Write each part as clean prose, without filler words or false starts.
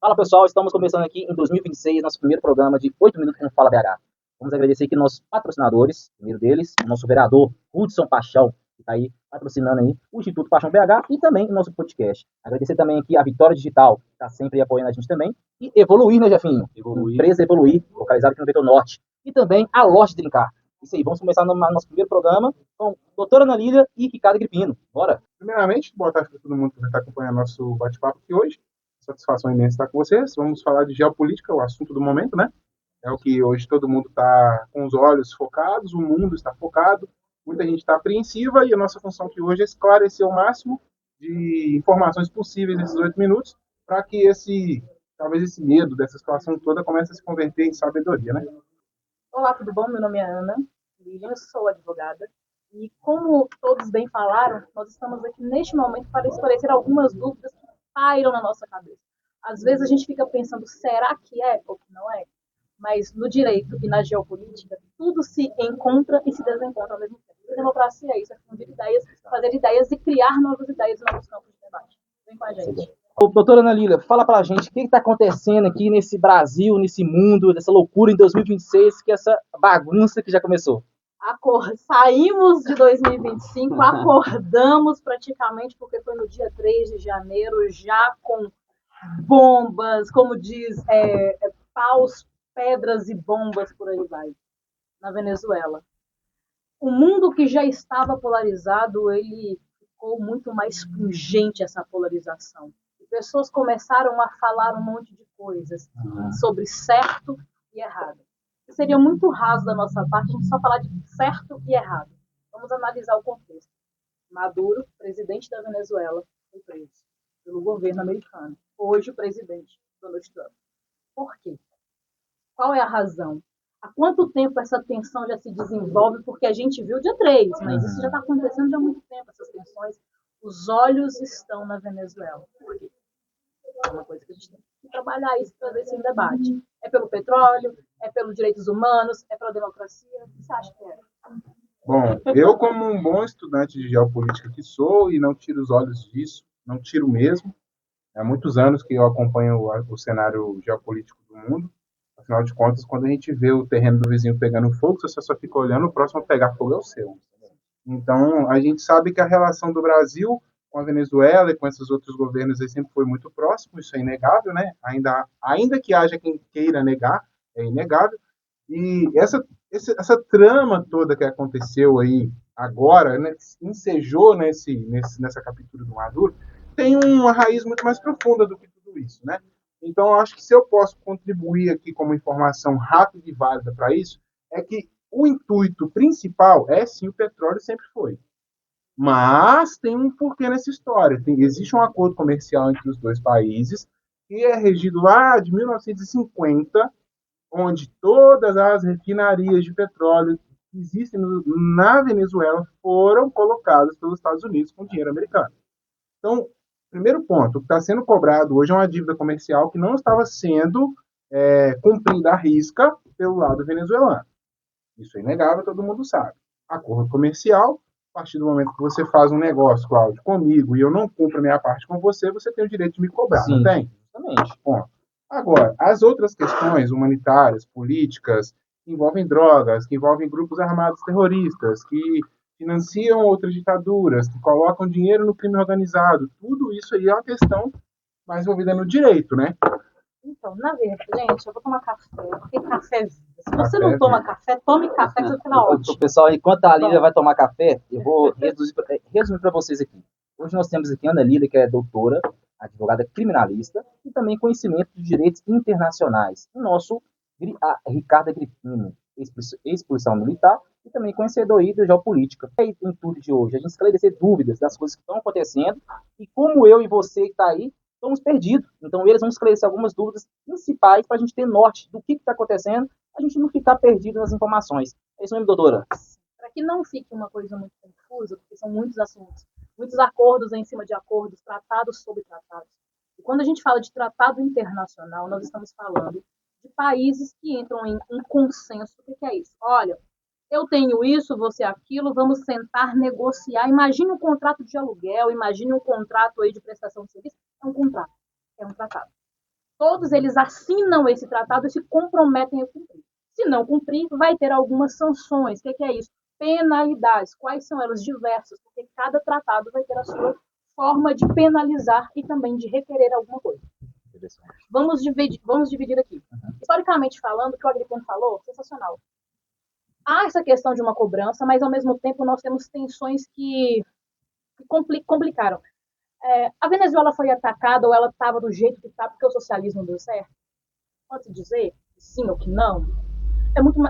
Fala pessoal, estamos começando aqui em 2026, nosso primeiro programa de 8 minutos com Fala BH. Vamos agradecer aqui nossos patrocinadores, primeiro deles, o nosso vereador Hudson Paixão, que está aí patrocinando aí o Instituto Paixão BH e também o nosso podcast. Agradecer também aqui a Vitória Digital, que está sempre apoiando a gente também, e Evoluir, né, Jefinho? Empresa Evoluir, localizada aqui no Vetor Norte. E também a Loja de Trincar. Isso aí, vamos começar no nosso primeiro programa com a doutora Ana Lília e Ricardo Gripino. Bora! Primeiramente, boa tarde para todo mundo que está acompanhando nosso bate-papo aqui hoje. Satisfação imensa estar com vocês. Vamos falar de geopolítica, o assunto do momento, né? É o que hoje todo mundo está com os olhos focados, o mundo está focado, muita gente está apreensiva e a nossa função aqui hoje é esclarecer o máximo de informações possíveis nesses 8 minutos para que talvez esse medo dessa situação toda comece a se converter em sabedoria, né? Olá, tudo bom? Meu nome é Ana Lilian, sou advogada e, como todos bem falaram, nós estamos aqui neste momento para esclarecer algumas dúvidas que pairam na nossa cabeça. Às vezes a gente fica pensando, será que é ou que não é? Mas no direito e na geopolítica, tudo se encontra e se desencontra ao mesmo tempo. A democracia é isso, é fundir ideias, fazer ideias e criar novas ideias em novos campos de debate. Vem com a gente. Doutora Ana Lília, fala pra gente o que está acontecendo aqui nesse Brasil, nesse mundo, dessa loucura em 2026, que essa bagunça que já começou. Saímos de 2025, acordamos praticamente, porque foi no dia 3 de janeiro, já com bombas, como diz, paus, pedras e bombas, por aí vai, na Venezuela. O mundo que já estava polarizado, ele ficou muito mais pungente, essa polarização. E pessoas começaram a falar um monte de coisas sobre certo e errado. Seria muito raso da nossa parte a gente só falar de certo e errado. Vamos analisar o contexto. Maduro, presidente da Venezuela, foi preso pelo governo americano. Hoje, o presidente Donald Trump. Por quê? Qual é a razão? Há quanto tempo essa tensão já se desenvolve? Porque a gente viu dia 3, mas isso já está acontecendo já há muito tempo, essas tensões. Os olhos estão na Venezuela. Por quê? É uma coisa que a gente tem que trabalhar isso, trazer isso em debate. É pelo petróleo? É pelos direitos humanos? É pela democracia? O que você acha que é? Bom, eu como um bom estudante de geopolítica que sou, e não tiro os olhos disso, não tiro mesmo, há muitos anos que eu acompanho o cenário geopolítico do mundo. Afinal de contas, quando a gente vê o terreno do vizinho pegando fogo, você só fica olhando, o próximo a pegar fogo é o seu. Então, a gente sabe que a relação do Brasil com a Venezuela e com esses outros governos aí sempre foi muito próximo, isso é inegável, né? Ainda que haja quem queira negar, é inegável. E essa trama toda que aconteceu aí agora, né, ensejou nessa captura do Maduro, tem uma raiz muito mais profunda do que tudo isso, né? Então, eu acho que se eu posso contribuir aqui como informação rápida e válida para isso, é que o intuito principal é sim o petróleo, sempre foi. Mas tem um porquê nessa história. Existe um acordo comercial entre os dois países, que é regido lá de 1950, onde todas as refinarias de petróleo que existem na Venezuela foram colocadas pelos Estados Unidos com dinheiro americano. Então, primeiro ponto, o que está sendo cobrado hoje é uma dívida comercial que não estava sendo cumprida à risca pelo lado venezuelano. Isso é inegável, todo mundo sabe. Acordo comercial, a partir do momento que você faz um negócio, Cláudio, comigo, e eu não cumpro a minha parte com você, você tem o direito de me cobrar, Sim, não tem? exatamente. Ponto. Agora, as outras questões humanitárias, políticas, que envolvem drogas, que envolvem grupos armados terroristas, que financiam outras ditaduras, que colocam dinheiro no crime organizado, tudo isso aí é uma questão mais envolvida no direito, né? Então, na verdade, gente, eu vou tomar café, porque café é vida. Se você não toma café, tome café que você fica ótimo. Pessoal, enquanto a Lília vai tomar café, eu vou resumir para vocês aqui. Hoje nós temos aqui a Ana Lília, que é doutora, advogada criminalista, e também conhecimento de direitos internacionais. O nosso Ricardo Gripino, ex-policial militar, e também conhecedor aí da geopolítica. É o intuito de hoje, a gente esclarecer dúvidas das coisas que estão acontecendo, e como eu e você que está aí, estamos perdidos. Então, eles vão esclarecer algumas dúvidas principais para a gente ter norte do que está acontecendo, a gente não ficar perdido nas informações. É isso mesmo, doutora? Para que não fique uma coisa muito confusa, porque são muitos assuntos, muitos acordos em cima de acordos, tratados sobre tratados. E quando a gente fala de tratado internacional, nós estamos falando de países que entram em um consenso. O que é isso? Olha, eu tenho isso, você aquilo, vamos sentar, negociar. Imagine um contrato de aluguel, imagine um contrato aí de prestação de serviço. É um contrato, é um tratado. Todos eles assinam esse tratado e se comprometem a cumprir. Se não cumprir, vai ter algumas sanções. O que é isso? Penalidades. Quais são elas? Diversas, porque cada tratado vai ter a sua forma de penalizar e também de requerer alguma coisa. Vamos dividir aqui. Historicamente falando, o que o Agripino falou, sensacional. Há essa questão de uma cobrança, mas ao mesmo tempo nós temos tensões que complicaram. A Venezuela foi atacada ou ela estava do jeito que está porque o socialismo deu certo? Pode-se dizer que sim ou que não?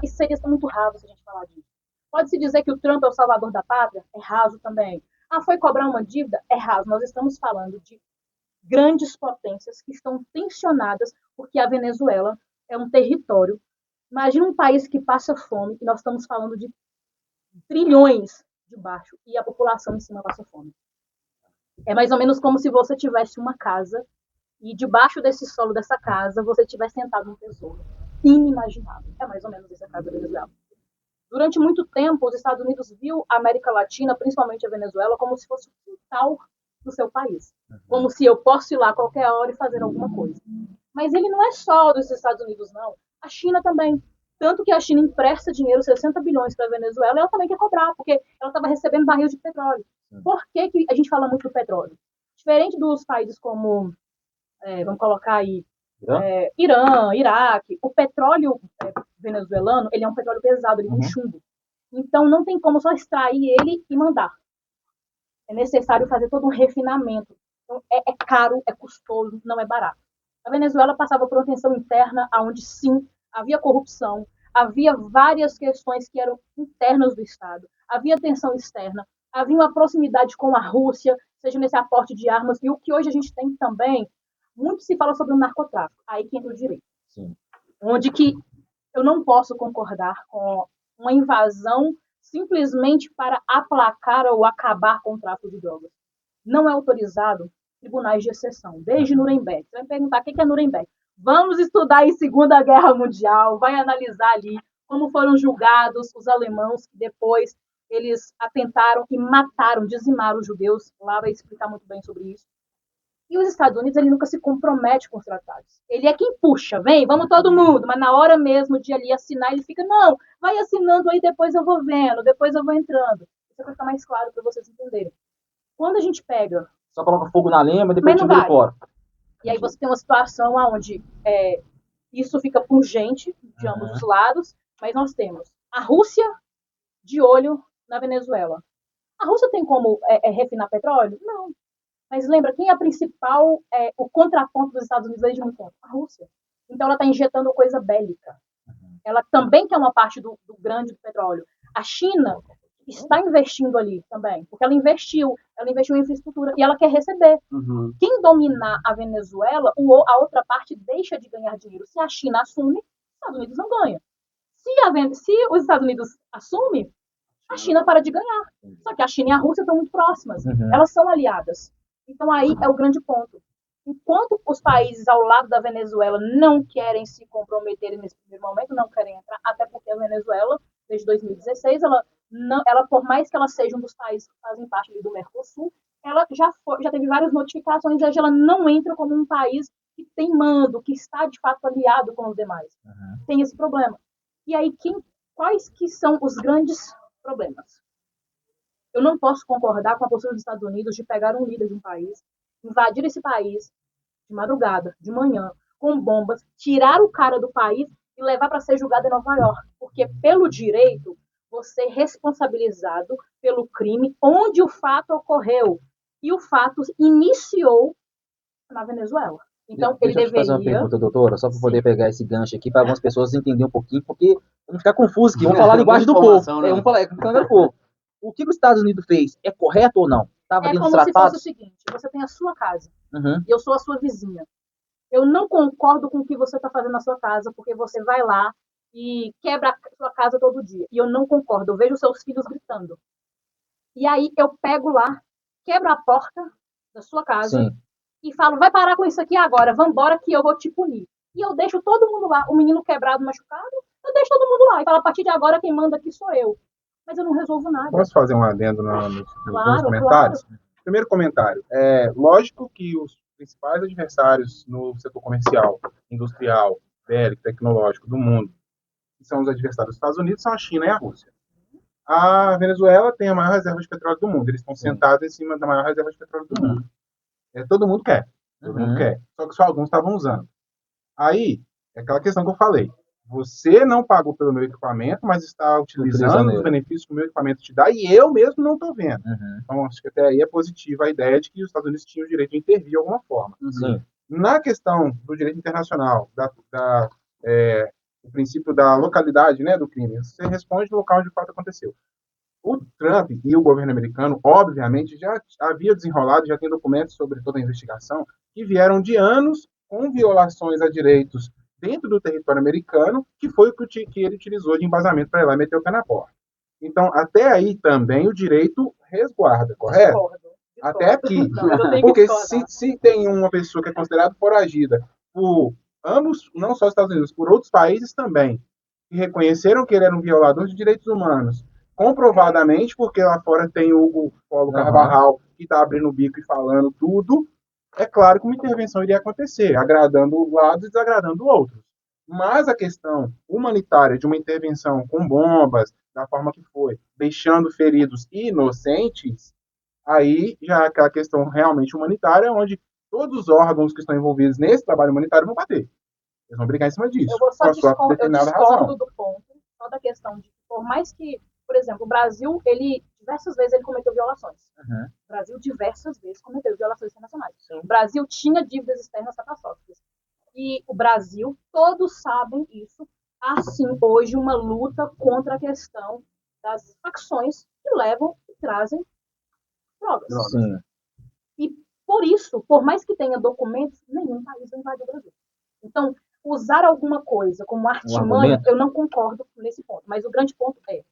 Isso seria muito raso se a gente falar disso. Pode-se dizer que o Trump é o salvador da pátria? É raso também. Foi cobrar uma dívida? É raso. Nós estamos falando de grandes potências que estão tensionadas porque a Venezuela é um território. Imagina um país que passa fome, e nós estamos falando de trilhões de baixo, e a população em cima passa fome. É mais ou menos como se você tivesse uma casa e debaixo desse solo dessa casa você tivesse sentado num tesouro. Inimaginável. É mais ou menos essa casa da Venezuela. Durante muito tempo, os Estados Unidos viu a América Latina, principalmente a Venezuela, como se fosse o quintal do seu país. Como se eu posso ir lá a qualquer hora e fazer alguma coisa. Mas ele não é só dos Estados Unidos, não. A China também. Tanto que a China empresta dinheiro, 60 bilhões para a Venezuela, e ela também quer cobrar, porque ela estava recebendo barril de petróleo. Por que a gente fala muito do petróleo? Diferente dos países como, vamos colocar aí, Irã, Iraque, o petróleo venezuelano, ele é um petróleo pesado, ele tem chumbo. Então não tem como só extrair ele e mandar. É necessário fazer todo um refinamento. Então é caro, é custoso, não é barato. A Venezuela passava por uma tensão interna, onde sim, havia corrupção, havia várias questões que eram internas do Estado, havia tensão externa, havia uma proximidade com a Rússia, seja nesse aporte de armas, e o que hoje a gente tem também, muito se fala sobre o narcotráfico, aí que entra o direito. Sim. Onde que eu não posso concordar com uma invasão simplesmente para aplacar ou acabar com o tráfico de drogas. Não é autorizado tribunais de exceção, desde Nuremberg. Você vai me perguntar o que é Nuremberg? Vamos estudar em Segunda Guerra Mundial, vai analisar ali como foram julgados os alemãos, que depois eles atentaram e mataram, dizimaram os judeus. Lá vai explicar muito bem sobre isso. E os Estados Unidos, ele nunca se compromete com os tratados. Ele é quem puxa, vem, vamos todo mundo, mas na hora mesmo de ali assinar, ele fica, não, vai assinando aí, depois eu vou vendo, depois eu vou entrando. Isso vai ficar mais claro para vocês entenderem. Quando a gente pega... Só coloca fogo na lenha, mas depois tira ele fora. E aí você tem uma situação onde isso fica pungente de ambos os lados, mas nós temos a Rússia de olho na Venezuela. A Rússia tem como refinar petróleo? Não. Mas lembra, quem é a principal, o contraponto dos Estados Unidos desde muito tempo? A Rússia. Então ela está injetando coisa bélica. Ela também quer uma parte do grande do petróleo. A China está investindo ali também, porque ela investiu em infraestrutura e ela quer receber. Quem dominar a Venezuela, a outra parte deixa de ganhar dinheiro. Se a China assume, os Estados Unidos não ganham. Se os Estados Unidos assumem, a China para de ganhar. Só que a China e a Rússia estão muito próximas. Elas são aliadas. Então aí é o grande ponto. Enquanto os países ao lado da Venezuela não querem se comprometer nesse primeiro momento, não querem entrar, até porque a Venezuela, desde 2016, ela, por mais que ela seja um dos países que fazem parte do Mercosul, ela já teve várias notificações, hoje ela não entra como um país que tem mando, que está de fato aliado com os demais. Tem esse problema. E aí, quais que são os grandes problemas? Eu não posso concordar com a postura dos Estados Unidos de pegar um líder de um país, invadir esse país de madrugada, de manhã, com bombas, tirar o cara do país e levar para ser julgado em Nova York. Porque, pelo direito, você é responsabilizado pelo crime onde o fato ocorreu. E o fato iniciou na Venezuela. Então, ele deveria... fazer uma pergunta, doutora, só para poder pegar esse gancho aqui, para algumas pessoas entenderem um pouquinho, porque vamos ficar confusos aqui, vamos falar a linguagem do povo. Vamos falar do povo. O que os Estados Unidos fez é correto ou não? Estava dentro dos tratados? É como se fosse o seguinte, você tem a sua casa, e eu sou a sua vizinha. Eu não concordo com o que você está fazendo na sua casa, porque você vai lá e quebra a sua casa todo dia. E eu não concordo, eu vejo seus filhos gritando. E aí eu pego lá, quebro a porta da sua casa e falo, vai parar com isso aqui agora, vambora que eu vou te punir. E eu deixo todo mundo lá, o menino quebrado, machucado, eu deixo todo mundo lá. E falo, a partir de agora quem manda aqui sou eu. Mas eu não resolvo nada. Posso fazer um adendo nos comentários? Claro. Primeiro comentário. Lógico que principais adversários no setor comercial, industrial, bélico, tecnológico do mundo, que são os adversários dos Estados Unidos, são a China e a Rússia. A Venezuela tem a maior reserva de petróleo do mundo. Eles estão sentados em cima da maior reserva de petróleo do mundo. Todo mundo quer. Todo mundo quer. Só que só alguns estavam usando. Aí, é aquela questão que eu falei. Você não pagou pelo meu equipamento, mas está utilizando os benefícios que o meu equipamento te dá e eu mesmo não estou vendo. Então, acho que até aí é positiva a ideia de que os Estados Unidos tinham o direito de intervir de alguma forma. Na questão do direito internacional, o princípio da localidade, né, do crime, você responde no local onde o fato aconteceu. O Trump e o governo americano, obviamente, já havia desenrolado, já tem documentos sobre toda a investigação, que vieram de anos com violações a direitos dentro do território americano, que foi o que ele utilizou de embasamento para ir lá e meter o pé na porta. Então, até aí também o direito resguarda, correto? Discordo. Até aqui. Não, porque se tem uma pessoa que é considerada foragida por ambos, não só os Estados Unidos, por outros países também, que reconheceram que ele era um violador de direitos humanos, comprovadamente, porque lá fora tem o Hugo Paulo Carvajal, que está abrindo o bico e falando tudo, é claro que uma intervenção iria acontecer, agradando um lado e desagradando o outro. Mas a questão humanitária de uma intervenção com bombas, da forma que foi, deixando feridos inocentes, aí já é aquela questão realmente humanitária, onde todos os órgãos que estão envolvidos nesse trabalho humanitário vão bater. Eles vão brigar em cima disso. Eu vou só discordo do ponto, só da questão de, por mais que, por exemplo, o Brasil, diversas vezes ele cometeu violações. O Brasil diversas vezes cometeu violações internacionais. O Brasil tinha dívidas externas catastróficas. E o Brasil, todos sabem isso, há sim hoje uma luta contra a questão das facções que levam e trazem drogas. E por isso, por mais que tenha documentos, nenhum país vai invadir o Brasil. Então, usar alguma coisa como artimanha, eu não concordo nesse ponto. Mas o grande ponto é,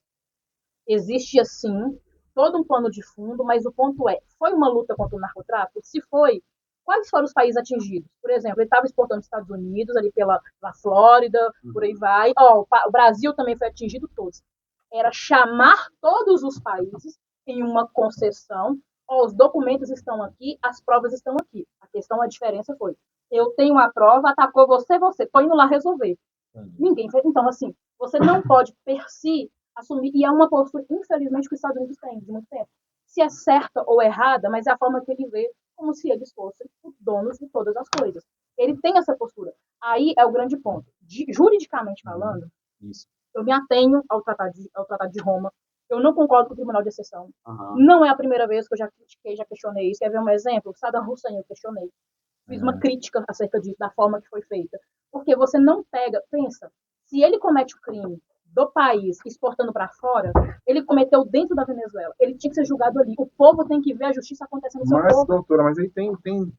existe, assim, todo um plano de fundo, mas o ponto é, foi uma luta contra o narcotráfico? Se foi, quais foram os países atingidos? Por exemplo, ele estava exportando os Estados Unidos, ali pela Flórida, por aí vai. O Brasil também foi atingido, todos. Era chamar todos os países em uma concessão. Os documentos estão aqui, as provas estão aqui. A questão, a diferença foi, eu tenho a prova, atacou você, estou indo lá resolver. Ninguém fez. Então, assim, você não pode, per si, assumir, e é uma postura, infelizmente, que os Estados Unidos têm de muito tempo. Se é certa ou errada, mas é a forma que ele vê, como se eles fossem os donos de todas as coisas. Ele tem essa postura. Aí é o grande ponto. Juridicamente falando, eu me atenho ao Tratado de Roma. Eu não concordo com o Tribunal de Exceção. Não é a primeira vez que eu já critiquei, já questionei isso. Quer ver um exemplo? Saddam Hussein, eu questionei. Fiz uma crítica acerca disso, da forma que foi feita. Porque você não pega... Pensa, se ele comete o crime do país exportando para fora, ele cometeu dentro da Venezuela. Ele tinha que ser julgado ali. O povo tem que ver a justiça acontecendo no seu povo. Mas, doutora, mas aí tem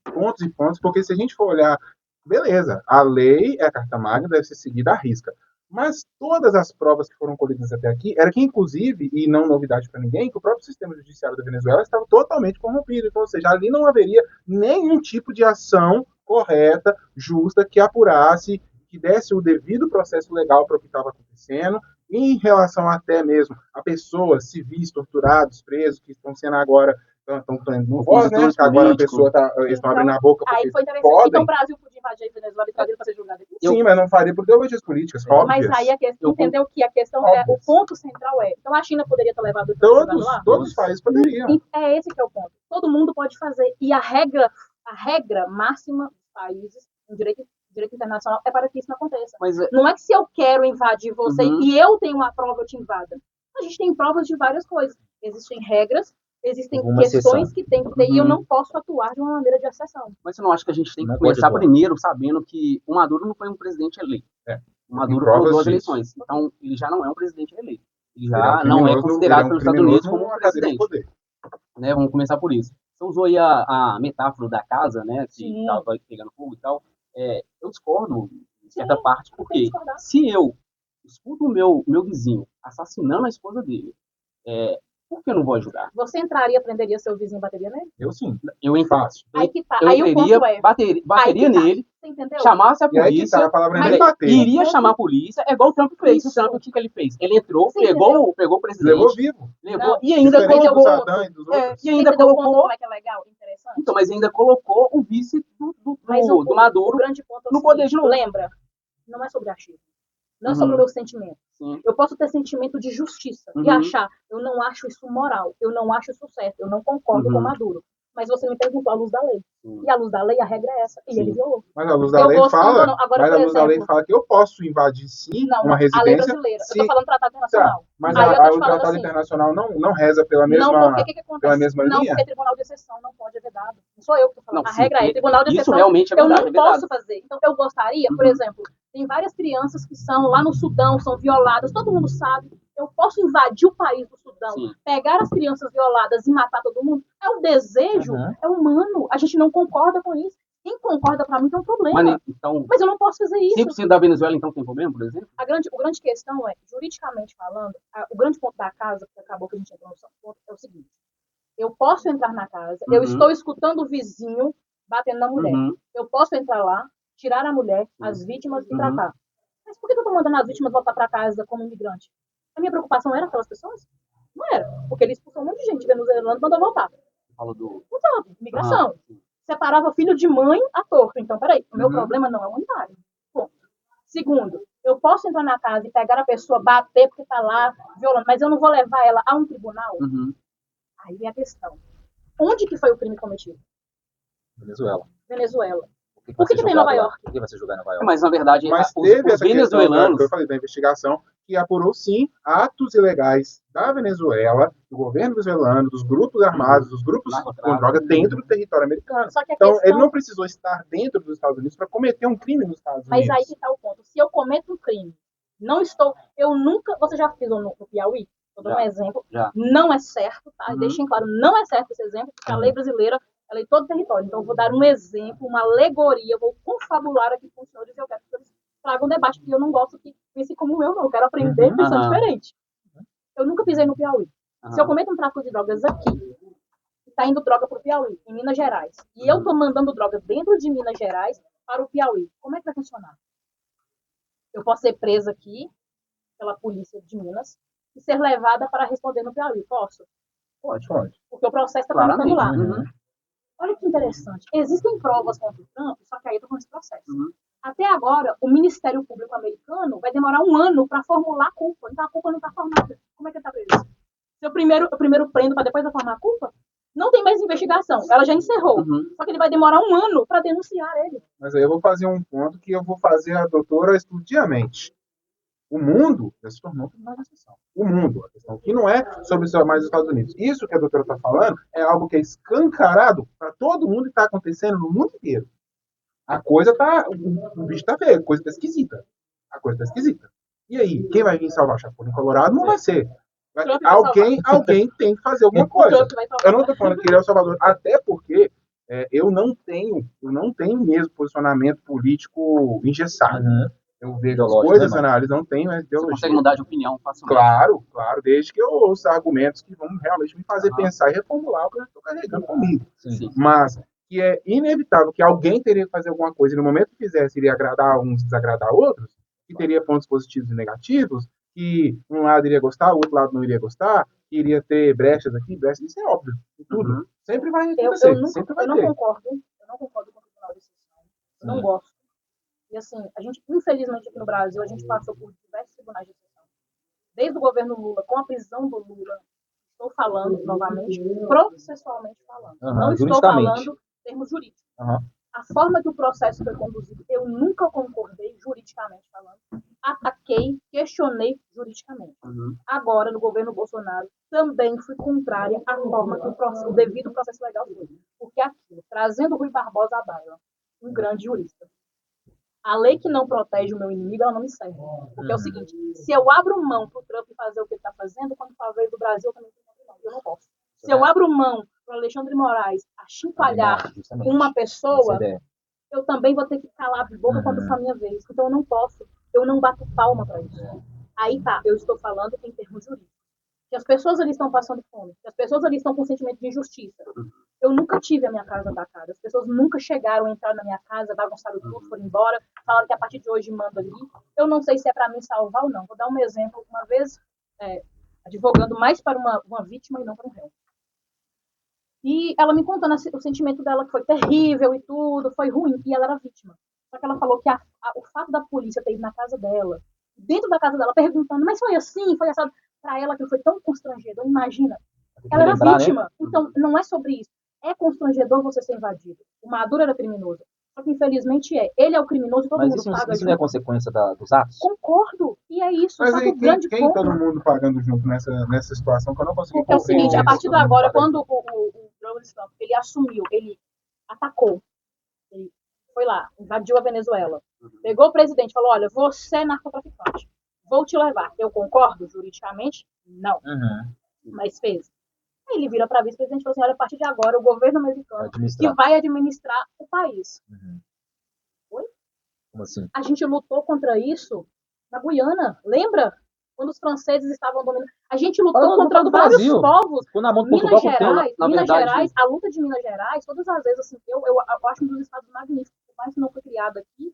pontos e pontos, porque se a gente for olhar, beleza, a lei é a carta magna, deve ser seguida à risca. Mas todas as provas que foram colhidas até aqui, era que, inclusive, e não novidade para ninguém, que o próprio sistema judiciário da Venezuela estava totalmente corrompido. Então, ou seja, ali não haveria nenhum tipo de ação correta, justa, que apurasse, que desse o devido processo legal para o que estava acontecendo, em relação até mesmo a pessoas civis torturados, presos, que estão sendo agora... Estão tendo voz, né? Agora a pessoa estão abrindo a boca porque aí foi interessante. podem. Então o Brasil podia invadir a Venezuela e trazer para ser julgado aqui? Sim, mas não faria por ideologias políticas, óbvias. Mas aí a questão, entendeu que a questão o ponto central é, então a China poderia ter levado lá? Todos os países poderiam. É esse que é o ponto. Todo mundo pode fazer. E a regra máxima dos países, no direito internacional, é para que isso não aconteça. Não é que se eu quero invadir você e eu tenho uma prova, eu te invada. A gente tem provas de várias coisas. Existem regras, existem questões que tem que ter, e eu não posso atuar de uma maneira de exceção. Mas você não acha que a gente tem que começar primeiro sabendo que o Maduro não foi um presidente eleito? O Maduro foi 2 eleições. Então, ele já não é um presidente eleito. Ele já não é considerado pelos Estados Unidos como um presidente. Né? Vamos começar por isso. Você usou aí a metáfora da casa, né? Que estava pegando fogo e tal. Eu discordo, de certa parte, porque se eu escuto o meu vizinho assassinando a esposa dele, por que eu não vou ajudar? Você entraria, prenderia seu vizinho e bateria nele? Eu sim. Eu fácil. Aí que tá. Eu aí o ponto é... bateria nele, Você entendeu? Chamasse a polícia, a palavra nem bater. Iria chamar a polícia, é igual o Trump fez. O Trump, o que ele fez? Ele entrou, pegou o presidente. Levou vivo. Levou, e ainda colocou... E ainda colocou... Como é que é legal, interessante? Então, mas ainda colocou o vice do Maduro o grande ponto no poder de novo. Lembra, não é sobre achismo. Não é sobre o meu sentimento. Sim. Eu posso ter sentimento de justiça e achar, eu não acho isso moral, eu não acho isso certo, eu não concordo com Maduro. Mas você me perguntou à luz da lei. E à luz da lei, a regra é essa. E ele violou. Mas a luz da lei fala, da lei fala que eu posso invadir, sim, uma residência. A lei brasileira. Eu estou falando tratado internacional. Tá, mas o tratado internacional não reza pela mesma, pela mesma linha? Não, porque tribunal de exceção não pode é vedado. Não sou eu que estou falando. A regra é tribunal de exceção. Isso realmente é verdade, eu não posso fazer. Então, eu gostaria, por exemplo, tem várias crianças que são lá no Sudão, são violadas, todo mundo sabe. Eu posso invadir o país do Sudão, pegar as crianças violadas e matar todo mundo? É um desejo, é humano. A gente não concorda com isso. Quem concorda, para mim, tem um problema. Mas eu não posso fazer isso. 100% da Venezuela, então, tem problema, por exemplo? A grande questão é, juridicamente falando, o grande ponto da casa, que acabou que a gente entrou no ponto, é o seguinte. Eu posso entrar na casa, eu estou escutando o vizinho batendo na mulher. Eu posso entrar lá, tirar a mulher, as vítimas e tratar. Mas por que eu estou mandando as vítimas voltar para casa como imigrante? A minha preocupação era aquelas pessoas? Não era. Porque ele expulsou um monte de gente venezuelana e mandou voltar. Fala do... Imigração. Separava filho de mãe à torta. Então, peraí, o meu problema não é humanitário. Bom. Segundo, eu posso entrar na casa e pegar a pessoa, bater porque está lá violando, mas eu não vou levar ela a um tribunal? Aí vem a questão. Onde que foi o crime cometido? Venezuela. Por que tem Nova York? Por que vai ser julgado em Nova York? Mas, na verdade, teve os venezuelanos... que eu falei da investigação, que apurou, sim, atos ilegais da Venezuela, do governo venezuelano, dos grupos armados, dos grupos com droga dentro do território americano. Então, ele não precisou estar dentro dos Estados Unidos para cometer um crime nos Estados Unidos. Mas aí que está o ponto. Se eu cometo um crime, eu nunca... Você já fez no Piauí? Vou dar um exemplo. Não é certo, tá? Deixem claro, não é certo esse exemplo, porque a lei brasileira ela é em todo o território. Então, eu vou dar um exemplo, uma alegoria, vou confabular aqui com os senhores e eu quero que eles tragam um debate, porque eu não gosto que pense como eu, não. Eu quero aprender pensando diferente. Eu nunca pisei no Piauí. Se eu cometo um tráfico de drogas aqui, está indo droga para o Piauí, em Minas Gerais, e eu estou mandando droga dentro de Minas Gerais para o Piauí, como é que vai funcionar? Eu posso ser presa aqui pela polícia de Minas e ser levada para responder no Piauí. Posso? Pode. Porque o processo está tramitando lá. Olha que interessante. Existem provas contra o Trump, só que aí eu estou com esse processo. Até agora, o Ministério Público americano vai demorar 1 ano para formular a culpa. Então, a culpa não está formada. Como é que está previsto? Se eu primeiro prendo para depois eu formar a culpa, não tem mais investigação. Ela já encerrou. Só que ele vai demorar 1 ano para denunciar ele. Mas aí eu vou fazer um ponto que eu vou fazer a doutora explodir a mente. O mundo já se tornou uma exceção. O mundo, a questão que não é sobre só mais os Estados Unidos. Isso que a doutora está falando é algo que é escancarado para todo mundo e está acontecendo no mundo inteiro. A coisa tá... O bicho tá feio, a coisa tá esquisita. E aí, quem vai vir salvar Chapolin Colorado não vai ser. Alguém tem que fazer alguma coisa. Eu não estou falando que ele é o salvador, até porque eu não tenho mesmo posicionamento político engessado. Eu vejo as coisas, análise, não tenho ideologia. Você consegue mudar de opinião facilmente. Claro, desde que eu ouça argumentos que vão realmente me fazer pensar e reformular o que eu estou carregando comigo. Sim. Mas que é inevitável que alguém teria que fazer alguma coisa e no momento que fizesse iria agradar uns e desagradar outros, que teria pontos positivos e negativos, que um lado iria gostar, o outro lado não iria gostar, que iria ter brechas aqui, isso é óbvio, tudo. Sempre vai acontecer, eu não concordo com o Tribunal de Exceção, eu não gosto. E assim, a gente, infelizmente aqui no Brasil, a gente passou por diversos tribunais de exceção. Desde o governo Lula, com a prisão do Lula, estou falando novamente, processualmente falando. Não estou falando em termos jurídicos. A forma que o processo foi conduzido, eu nunca concordei juridicamente falando. Ataquei, questionei juridicamente. Agora, no governo Bolsonaro, também fui contrária à forma que o devido processo legal foi. Porque aqui, trazendo Rui Barbosa à baila, um grande jurista. A lei que não protege o meu inimigo, ela não me serve. Porque é o seguinte, se eu abro mão para o Trump fazer o que ele está fazendo, quando for a vez do Brasil, eu também eu não posso. Se eu abro mão para o Alexandre Moraes achincalhar uma pessoa, eu também vou ter que calar a boca quando for a minha vez. Então eu não posso, eu não bato palma para isso. Aí tá, eu estou falando em termos jurídicos. que as pessoas ali estão passando fome, que as pessoas ali estão com sentimento de injustiça. Eu nunca tive a minha casa atacada. As pessoas nunca chegaram a entrar na minha casa, bagunçaram tudo, foram embora, falaram que a partir de hoje manda ali. Eu não sei se é para mim salvar ou não. Vou dar um exemplo. Uma vez, advogando mais para uma vítima e não para um réu. E ela me contando o sentimento dela, que foi terrível e tudo, foi ruim, e ela era vítima. Só que ela falou que o fato da polícia ter ido na casa dela, dentro da casa dela, perguntando, mas foi assim, foi assado, para ela que foi tão constrangedor, imagina. Ela era vítima, né? Então não é sobre isso. É constrangedor você ser invadido. O Maduro era criminoso. Só que infelizmente ele é o criminoso e todo mundo paga junto. Mas isso não é consequência dos atos? Concordo, e é isso. Mas só aí, que quem todo mundo pagando junto nessa situação que eu não consegui compreender? É o seguinte, a partir de agora, quando o Donald Trump, ele assumiu, ele atacou, ele foi lá, invadiu a Venezuela, pegou o presidente e falou, olha, você é narcotraficante, vou te levar. Eu concordo juridicamente? Não. Mas fez. Aí ele vira para a vice-presidente e falou assim, olha, a partir de agora, o governo americano que vai administrar o país. Oi? Como assim? A gente lutou contra isso na Guiana, lembra? Quando os franceses estavam dominando. A gente lutou contra vários povos. Minas Gerais, a luta de Minas Gerais, todas as vezes, assim, eu acho um dos estados magníficos, mas não foi criado aqui.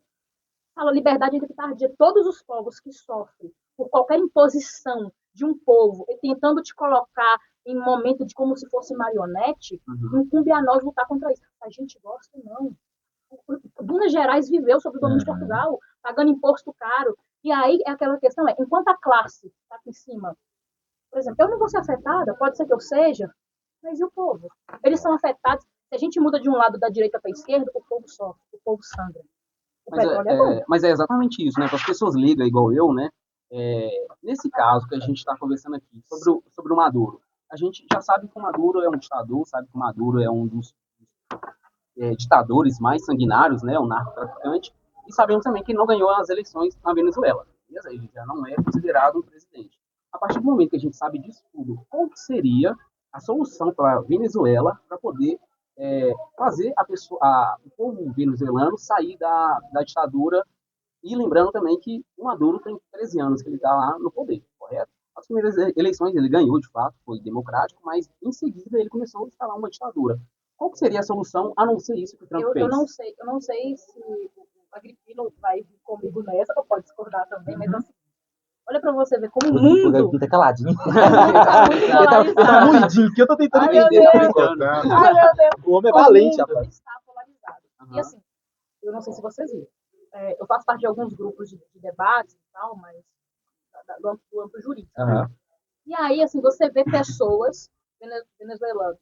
Fala liberdade entre tardia. Todos os povos que sofrem por qualquer imposição de um povo, tentando te colocar em momento de como se fosse marionete, incumbe a nós lutar contra isso. A gente gosta, não. Minas Gerais viveu sob o domínio de Portugal, pagando imposto caro. E aí é aquela questão, enquanto a classe está aqui em cima, por exemplo, eu não vou ser afetada, pode ser que eu seja, mas e o povo? Eles são afetados. Se a gente muda de um lado da direita para a esquerda, o povo sofre, o povo sangra. Mas é exatamente isso, né? Para as pessoas leigas igual eu, né? Nesse caso que a gente está conversando aqui sobre o Maduro, a gente já sabe que o Maduro é um ditador, sabe que o Maduro é um dos ditadores mais sanguinários, né? Um narcotraficante, e sabemos também que ele não ganhou as eleições na Venezuela. Ele já não é considerado um presidente. A partir do momento que a gente sabe disso tudo, qual seria a solução para a Venezuela para poder fazer o povo venezuelano sair da ditadura? E lembrando também que o Maduro tem 13 anos que ele está lá no poder, correto? As primeiras eleições ele ganhou, de fato, foi democrático, mas em seguida ele começou a instalar uma ditadura. Qual que seria a solução, a não ser isso que o Trump fez? Eu não sei se o Agripino vai vir comigo nessa, ou pode discordar também, mas assim, olha pra você ver como o mundo... O Agripino tá caladinho. Ele tá ruidinho, que eu tô tentando entender. Ai, meu Deus. O homem é valente, rapaz. Está polarizado. E assim, eu não sei se vocês viram. Eu faço parte de alguns grupos de debates e tal, mas do âmbito jurídico. E aí, assim, você vê pessoas venezuelanas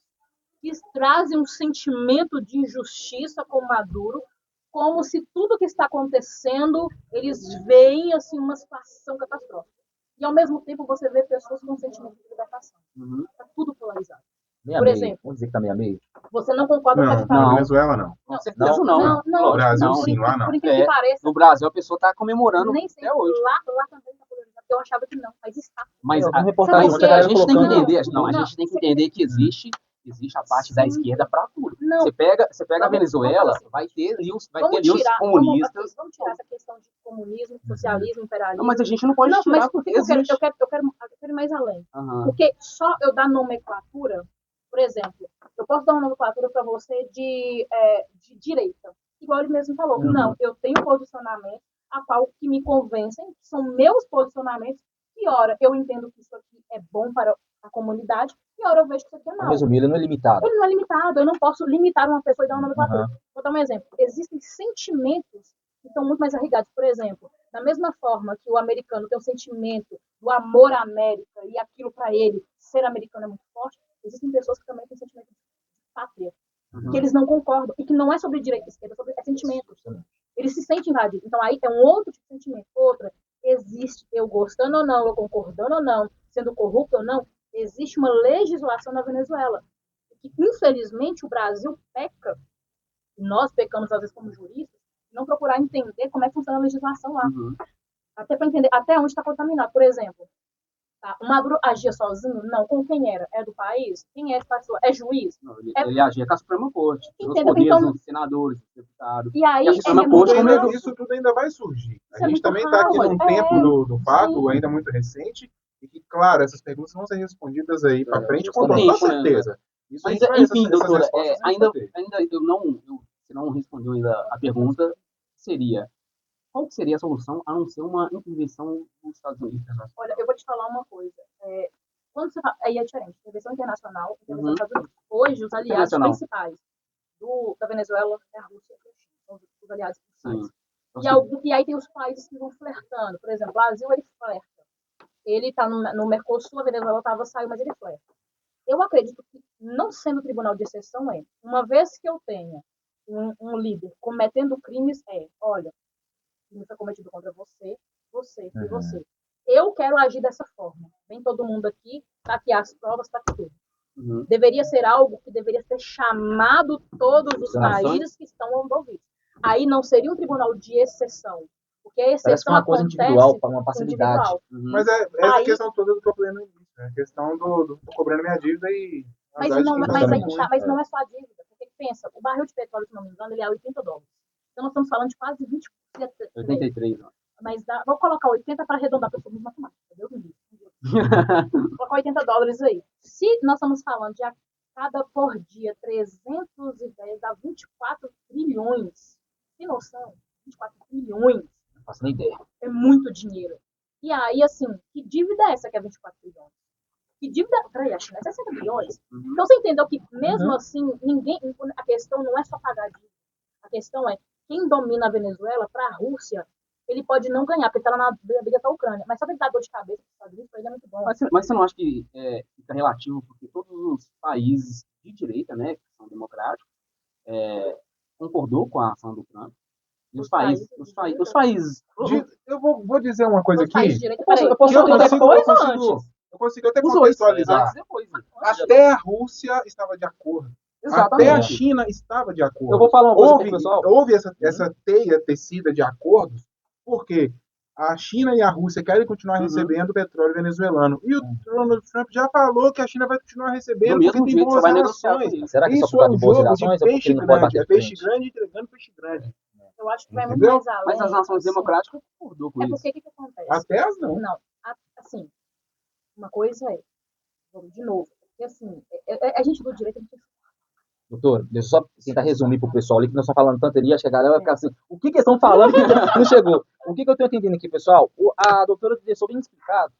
que trazem um sentimento de injustiça com Maduro, como se tudo que está acontecendo, eles veem assim, uma situação catastrófica. E, ao mesmo tempo, você vê pessoas com sentimento de libertação. Está tudo polarizado. Por exemplo, vamos dizer que tá meio. Você não concorda com a ditadura? Não, na Venezuela não. Com certeza não. No Brasil sim, lá não. Por incrível que pareça, no Brasil a pessoa está comemorando nem sei, até hoje. Lá também está polarizado. Eu achava que não, mas está. Mas a reportagem a gente tem que entender, a gente tem que entender que existe a parte da esquerda para tudo. Você pega a Venezuela, vai ter ali os comunistas. Vamos tirar essa questão de comunismo, socialismo, imperialismo. Não, mas a gente não pode tirar. Mas porque eu quero ir mais além. Porque só eu dar nomenclatura, por exemplo, eu posso dar uma nomenclatura para você de direita. Igual ele mesmo falou. Não, eu tenho posicionamento a qual que me convencem, que são meus posicionamentos, e ora eu entendo que isso aqui é bom para a comunidade, e ora eu vejo que isso aqui é mal. Resumir, ele não é limitado. Ele não é limitado, eu não posso limitar uma pessoa e dar uma nomenclatura. Vou dar um exemplo. Existem sentimentos que estão muito mais arraigados. Por exemplo, da mesma forma que o americano tem o sentimento do amor à América, e aquilo para ele, ser americano é muito forte, existem pessoas que também têm sentimento de pátria, que eles não concordam, e que não é sobre direita e esquerda, é sentimento. Eles se sentem invadidos. Então aí é um outro tipo de sentimento. Outra, existe, eu gostando ou não, eu concordando ou não, sendo corrupto ou não, existe uma legislação na Venezuela. Que, infelizmente, o Brasil peca, nós pecamos às vezes como juristas, não procurar entender como é que funciona a legislação lá. Até para entender até onde está contaminado. Por exemplo, o Maduro agia sozinho? Não. Com quem era? É do país? Quem é essa pessoa? É juiz? Não, ele agia com a Suprema Corte. Os poderes dos senadores, dos deputados. E aí, isso tudo ainda vai surgir. A gente também está aqui num tempo do fato ainda muito recente, E que, claro, essas perguntas vão ser respondidas aí para frente com tempo, toda certeza. Isso mas, enfim, doutora, eu não respondeu ainda a pergunta, seria, qual seria a solução a não ser uma intervenção dos Estados Unidos? Olha, eu vou te falar uma coisa. Quando você fala, aí é diferente, intervenção internacional, intervenção dos Estados Unidos. Hoje, os aliados principais da Venezuela é a Rússia e a China, são os aliados principais. E aí tem os países que vão flertando. Por exemplo, o Brasil, ele flerta. Ele está no Mercosul, a Venezuela saiu, mas ele flerta. Eu acredito que, não sendo tribunal de exceção, uma vez que eu tenha um líder cometendo crimes, olha, crime foi cometido contra você e você. Eu quero agir dessa forma. Vem todo mundo aqui, tá aqui as provas, tá aqui tudo. Deveria ser algo que deveria ter chamado todos os países que estão envolvidos. Aí não seria um tribunal de exceção. Porque a exceção uma coisa individual, para uma parcialidade. Mas essa aí, questão toda do que eu falei no início. A questão do tô cobrando minha dívida e... Mas não é só a dívida. Porque pensa, o barril de petróleo, se não me engano, ele é $80. Então nós estamos falando de quase 20%. 83, ó. Mas vou colocar 80 para arredondar, porque eu sou muito matemática. Deus me livre. Vou colocar $80 aí. Se nós estamos falando de a cada por dia 310 dá 24 trilhões. Tem noção? 24 trilhões. Não faço nem ideia. É muito dinheiro. E aí, assim, que dívida é essa que é 24 trilhões? Que dívida... Peraí, a China é 60 bilhões? Então você entendeu que, mesmo assim, a questão não é só pagar a dívida. A questão é, quem domina a Venezuela, para a Rússia, ele pode não ganhar, porque está lá na briga com a Ucrânia. Mas só que ele dá dor de cabeça para os Estados Unidos, para ele é muito bom. Mas você não acha que fica relativo, porque todos os países de direita, né, que são democráticos, concordou com a ação do Trump? E os países... Eu vou dizer uma coisa aqui. Eu consigo até contextualizar. Até a Rússia estava de acordo. Exatamente. Até a China estava de acordo. Eu vou falar uma coisa aqui, pessoal. Houve essa teia tecida de acordos, porque a China e a Rússia querem continuar recebendo petróleo venezuelano. E o Donald Trump já falou que a China vai continuar recebendo porque tem boas relações. Será que isso é um jogo de peixe grande. É peixe grande entregando peixe grande. Eu acho que vai muito mais além. Mas as nações democráticas concordou com isso. Porque o que acontece? Até as não. Não, assim, uma coisa vamos de novo, porque assim, a gente do direito... Doutor, deixa eu só tentar resumir para o pessoal ali, que nós estamos falando tanto ali, acho que a galera vai ficar assim, o que eles estão falando que não chegou? O que eu estou entendendo aqui, pessoal? A doutora deixou bem explicado,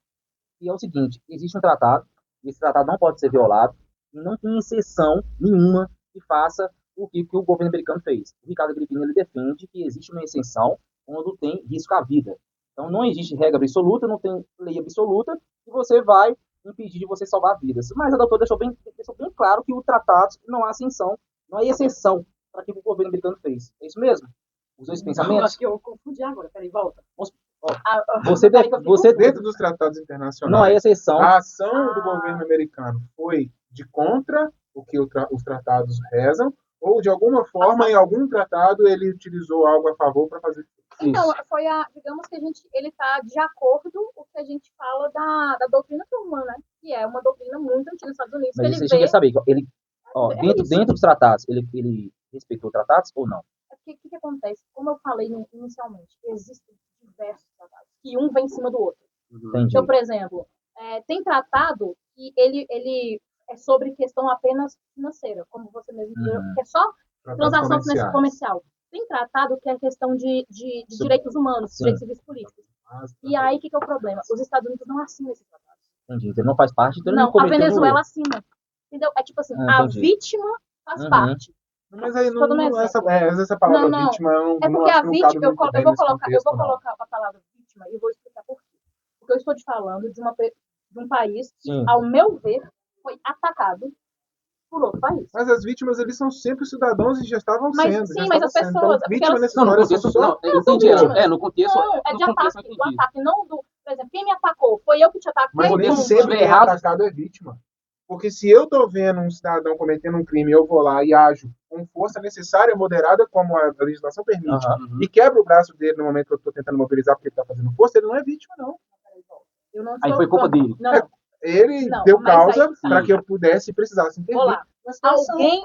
que é o seguinte, existe um tratado, esse tratado não pode ser violado, e não tem exceção nenhuma que faça o que o governo americano fez. O Ricardo Agripino, ele defende que existe uma exceção quando tem risco à vida. Então, não existe regra absoluta, não tem lei absoluta, e você vai impedir de você salvar vidas. Mas a doutora deixou bem claro que o tratado não há exceção, não há exceção para aquilo que o governo americano fez. É isso mesmo? Os dois pensamentos? Acho que eu confundi agora. Peraí, volta. Você dentro dos tratados internacionais, não há exceção. A ação do governo americano foi de contra o que os tratados rezam, ou de alguma forma, em algum tratado, ele utilizou algo a favor para fazer isso? Então, digamos que ele está de acordo com o que a gente fala da doutrina Truman, né? Que é uma doutrina muito antiga nos Estados Unidos. Mas você quer saber, dentro dos tratados, ele respeitou tratados ou não? O que acontece? Como eu falei inicialmente, existem diversos tratados, que um vem em cima do outro. Então, por exemplo, tem tratado que ele é sobre questão apenas financeira, como você mesmo disse, que é só transação comercial. Tem tratado que é questão de direitos humanos, direitos civis políticos. E aí, o que é o problema? Os Estados Unidos não assinam esses tratados. Entendi. Ele não faz parte, então não, a Venezuela assina. Entendeu? É tipo assim, a vítima faz parte. Mas aí essa palavra vítima eu não é porque a vítima, eu vou colocar a palavra vítima e eu vou explicar por quê. Porque eu estou te falando de um país que, ao meu ver, foi atacado por outro país. Mas as vítimas, eles são sempre cidadãos e já estavam sendo. Sim, mas as pessoas... Então, vítima nessa história no contexto... É de ataque. O ataque não do... Por exemplo, quem me atacou? Foi eu que te ataquei. Mas nem sempre quem é atacado é vítima. Porque se eu tô vendo um cidadão cometendo um crime, eu vou lá e ajo com força necessária, moderada, como a legislação permite, e quebro o braço dele no momento que eu tô tentando mobilizar porque ele tá fazendo força, ele não é vítima, não. Aí foi culpa dele. Não. ele deu causa para que eu pudesse e precisasse intervir. Vou lá.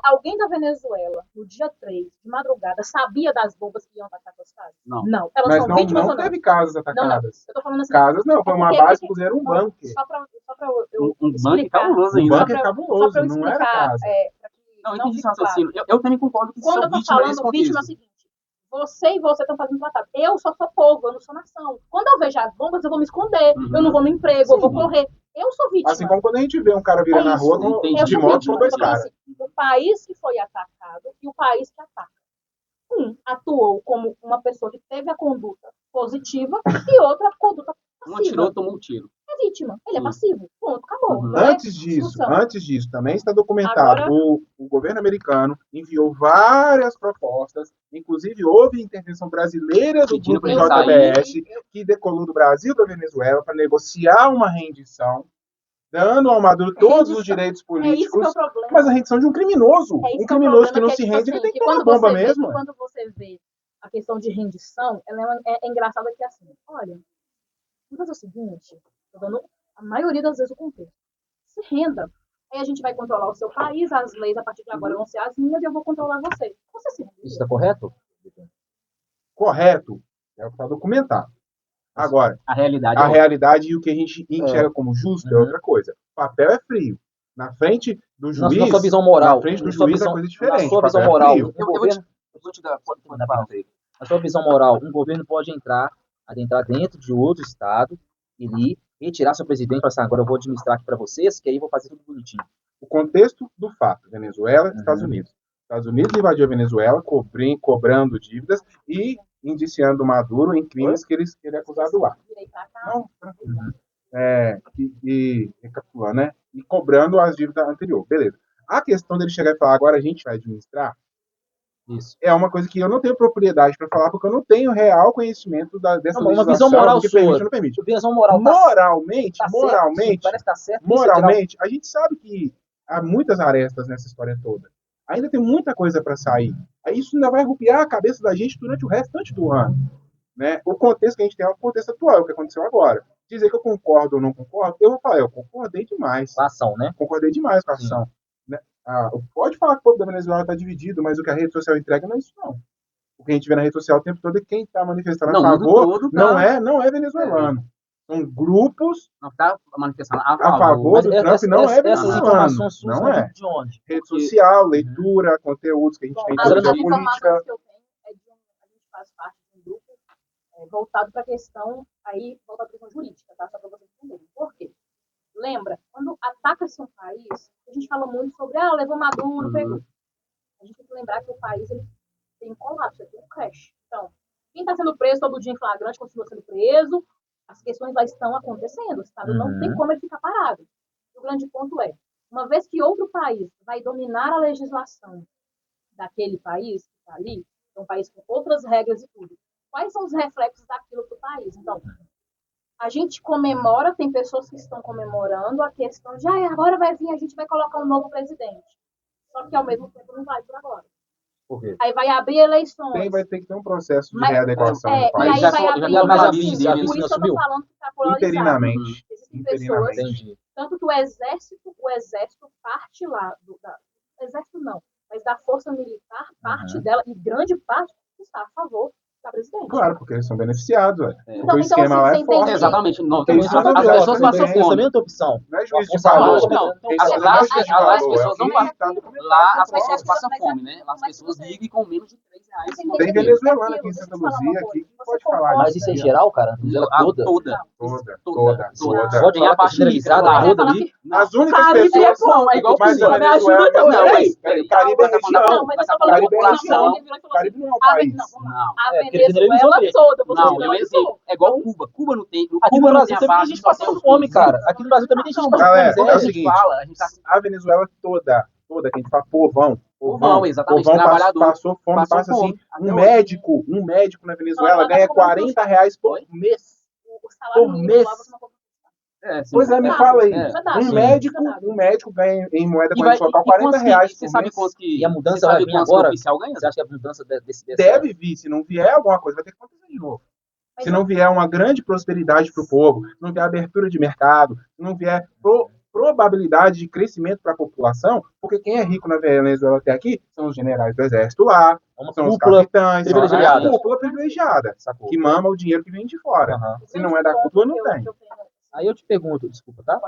Alguém da Venezuela, no dia 3, de madrugada, sabia das bombas que iam atacar as casas? Não. Elas Mas são vítimas ou não? Teve casas atacadas. Eu tô falando assim. Casas não, foi uma base que puseram um bunker. Só pra eu um bunker cabuloso ainda. Um bunker cabuloso, não era casa. Não entendi esse raciocínio. Eu também concordo que quando eu tô falando vítima é o seguinte, você e você estão fazendo tratado. Eu só sou povo, eu não sou nação. Quando eu vejo as bombas, eu vou me esconder. Eu não vou no emprego, eu vou correr. Eu sou vítima. Assim como quando a gente vê um cara virando na rua de moto com 2 caras. O país que foi atacado e o país que ataca. Um atuou como uma pessoa que teve a conduta positiva e outra a conduta passiva. Um atirou, tomou um tiro. É vítima. Ele é passivo. Ponto, acabou. Antes disso, também está documentado. Agora, o governo americano enviou várias propostas, inclusive houve intervenção brasileira do grupo JBS, que decolou do Brasil da Venezuela para negociar uma rendição, dando ao Maduro todos os direitos políticos, mas a rendição de um criminoso. Um criminoso que não se rende, ele tem que ter uma bomba mesmo. Quando você vê a questão de rendição, ela é engraçada que é assim, olha, vamos fazer o seguinte, tô dando a maioria das vezes o contexto. Se renda. Aí a gente vai controlar o seu país, as leis a partir de agora vão ser as minhas e eu vou controlar você. Você se rende. Isso está correto? Correto. É o que está documentado. Agora, a realidade e o que a gente enxerga como justo é outra coisa. O papel é frio. Na frente do juiz, na sua visão moral, na frente do juiz é coisa diferente. Na sua visão moral, na sua visão moral, um governo pode adentrar dentro de outro estado e retirar seu presidente e falar assim, agora eu vou administrar aqui para vocês, que aí eu vou fazer tudo bonitinho. O contexto do fato, Venezuela, Estados Unidos. Estados Unidos invadiu a Venezuela, cobrando dívidas e indiciando o Maduro em crimes que ele é acusado lá. Não, e recapitulando, né? E cobrando as dívidas anteriores. Beleza. A questão dele chegar e falar, agora a gente vai administrar, isso é uma coisa que eu não tenho propriedade para falar, porque eu não tenho real conhecimento dessa legislação. Uma visão moral que sua. Permite ou não permite. Visão moral moralmente, parece que tá certo. Moralmente, a gente sabe que há muitas arestas nessa história toda. Ainda tem muita coisa para sair. Aí isso ainda vai rupiar a cabeça da gente durante o restante do ano. Né? O contexto que a gente tem é o contexto atual, o que aconteceu agora. Dizer que eu concordo ou não concordo, eu vou falar, eu concordei demais. Com a ação, né? Concordei demais com a ação. Né? Pode falar que o povo da Venezuela está dividido, mas o que a rede social entrega não é isso, não. O que a gente vê na rede social o tempo todo é quem está manifestando a favor não é venezuelano. São grupos não está manifestando a favor do Trump, não é venezuelano. Não é. De onde? Rede social, leitura, conteúdos que a gente tem sobre a política. Que eu tenho é de a gente faz parte de um grupo voltado para a questão, aí volta à questão jurídica, tá? Só para vocês entenderem. Por quê? Lembra, quando ataca-se um país, a gente fala muito sobre, levou Maduro, pegou. A gente tem que lembrar que o país ele tem um colapso, ele tem um crash. Então, quem está sendo preso todo dia em flagrante continua sendo preso, as questões lá estão acontecendo, o Estado não tem como ele ficar parado. O grande ponto é, uma vez que outro país vai dominar a legislação daquele país que está ali, é um país com outras regras e tudo, quais são os reflexos daquilo para o país? Então, a gente comemora, tem pessoas que estão comemorando a questão de agora vai vir, a gente vai colocar um novo presidente. Só que ao mesmo tempo não vai por agora. Por quê? Aí vai abrir eleições. Vai ter que ter um processo de readequação no país. E aí vai abrir eleições. Por isso eu estou falando que está polarizado. Interinamente. Existem pessoas, tanto que o exército parte lá, exército não, mas da força militar, parte dela, e grande parte está a favor da presidente. Claro, porque eles são beneficiados. Então, o esquema lá é forte. Exatamente. Não, as pessoas passam fome. Também não tem opção. Não é juiz de valor. Lá as pessoas não passam. Lá as pessoas passam fome, né? Lá as pessoas vivem com menos de R$3. Tem venezuelano aqui em Santa Luzia aqui que pode falar. Mas isso é geral, cara? Toda. Pode falar abaixo toda ali. As únicas pessoas é igual mas Cuba. a Venezuela Não, mas o Caribe é região. O Caribe não é um país. A Venezuela toda. Não, é um exemplo. É igual Cuba. Cuba não tem. Aqui no Brasil também tem gente passando fome, cara. Aqui no Brasil também tem gente Galera, passando é fome. o seguinte, a Venezuela toda, que a gente fala povão, exatamente, passou fome, passa assim, um médico na Venezuela ganha R$40 por mês. Por mês. Pois é, me fala aí. Um médico ganha em moeda local R$40 Você sabe quanto que... E a mudança vai vir agora? Você acha que a mudança desse... Deve vir. Se não vier alguma coisa, vai ter que acontecer de novo. Se não vier uma grande prosperidade para o povo, se não vier abertura de mercado, se não vier probabilidade de crescimento para a população, porque quem é rico na Venezuela até aqui são os generais do exército lá, são os capitães, são a cúpula privilegiada, que mama o dinheiro que vem de fora. Se não é da cúpula, não tem. Aí eu te pergunto, desculpa, tá?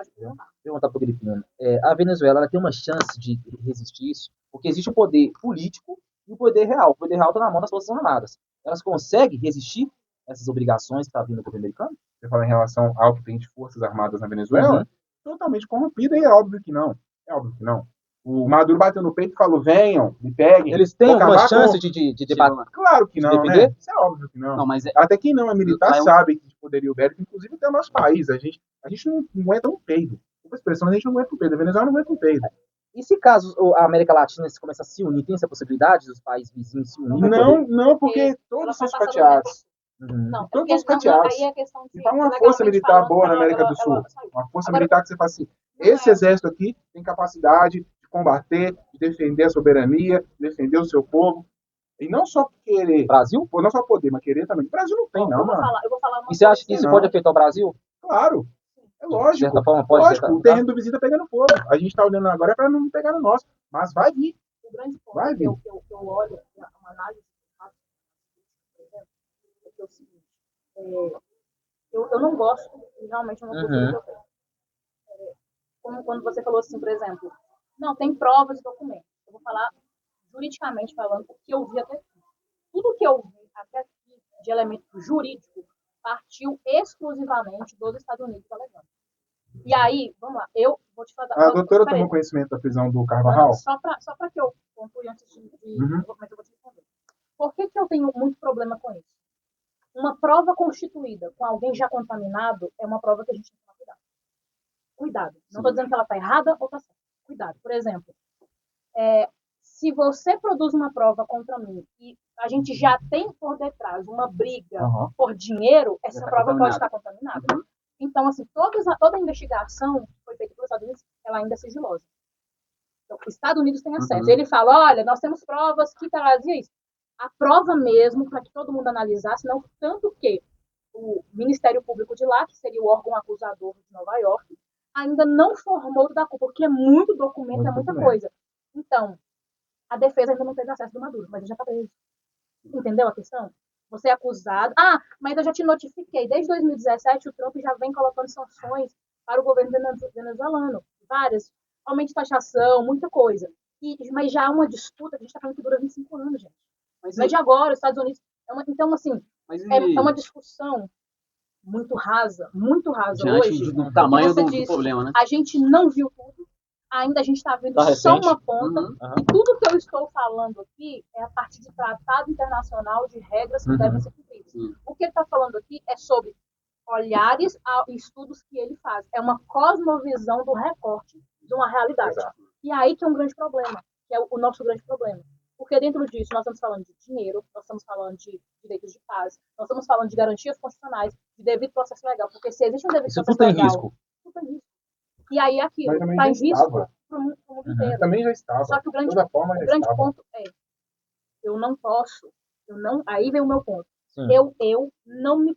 Perguntar pro Gripino. A Venezuela ela tem uma chance de resistir isso, porque existe o poder político e o poder real. O poder real está na mão das Forças Armadas. Elas conseguem resistir essas obrigações que está vindo do governo americano? Você fala em relação ao que tem de Forças Armadas na Venezuela? Totalmente corrompida e é óbvio que não. É óbvio que não. O Maduro bateu no peito e falou, venham, me peguem. Eles têm alguma chance de debater? Claro que não, né? Isso é óbvio que não. Até quem não é militar sabe que de poderio bélico, inclusive até o nosso país. A gente não aguenta um peido. Por expressão, a gente não aguenta um peido. A Venezuela não aguenta um peido. E se caso a América Latina começa a se unir, tem essa possibilidade dos países vizinhos se unirem? Não, porque todos são fatiados. Não, todos os fatiados. Então, uma força militar boa na América do Sul. Uma força militar que você fala assim, esse exército aqui tem capacidade de combater, de defender a soberania, de defender o seu povo. E não só querer. Brasil? Não só poder, mas querer também. O Brasil não tem, não, mano. Eu vou falar e você acha que isso pode afetar o Brasil? Claro. É lógico. De certa forma, pode lógico, o terreno do vizinho tá pegando fogo. A gente tá olhando agora para não pegar no nosso. Mas vai vir. O grande ponto vai vir. que eu olho, uma análise é o seguinte. Eu não gosto, realmente uma postura que eu tenho. Como quando você falou assim, por exemplo, não, tem provas e documentos. Eu vou falar juridicamente falando o que eu vi até aqui. Tudo que eu vi até aqui de elemento jurídico partiu exclusivamente dos Estados Unidos alegando. E aí, vamos lá, eu vou te falar... A doutora tomou conhecimento da prisão do Carvajal? Só para que eu conclua antes de eu vou te responder. Por que eu tenho muito problema com isso? Uma prova constituída com alguém já contaminado é uma prova que a gente tem que tomar cuidado. Cuidado. Não estou dizendo que ela está errada ou está certa. Cuidado. Por exemplo, se você produz uma prova contra mim e a gente já tem por detrás uma briga por dinheiro, essa prova pode estar contaminada. Então, assim, toda a investigação que foi feita pelos Estados Unidos, ela ainda é sigilosa. Então, os Estados Unidos têm acesso. Ele fala, olha, nós temos provas que trazia isso. A prova mesmo, para que todo mundo analisasse, não tanto que o Ministério Público de lá, que seria o órgão acusador de Nova York, ainda não formou da culpa, porque é muito documento, é muita coisa. Então, a defesa ainda não teve acesso do Maduro, mas ele já está preso. Entendeu a questão? Você é acusado. Mas eu já te notifiquei. Desde 2017, o Trump já vem colocando sanções para o governo venezuelano. Várias. Aumento de taxação, muita coisa. Mas já há uma disputa que a gente está falando que dura 25 anos, gente. Mas de agora, os Estados Unidos... Então, assim, é uma discussão muito rasa diante hoje. Do tamanho do problema, né? A gente não viu tudo. Ainda a gente está vendo só uma ponta. E tudo que eu estou falando aqui é a partir de tratado internacional de regras que devem ser cumpridas. O que ele está falando aqui é sobre olhares a estudos que ele faz. É uma cosmovisão do recorte de uma realidade. Exato. E aí que é um grande problema, que é o nosso grande problema. Porque dentro disso nós estamos falando de dinheiro, nós estamos falando de direitos de paz, nós estamos falando de garantias constitucionais, de devido processo legal. Porque se existe um devido processo legal... Isso tudo tem risco. E aí aquilo está em risco para o mundo inteiro. Também já estava. Só que o grande ponto é, eu não posso, aí vem o meu ponto. Eu não me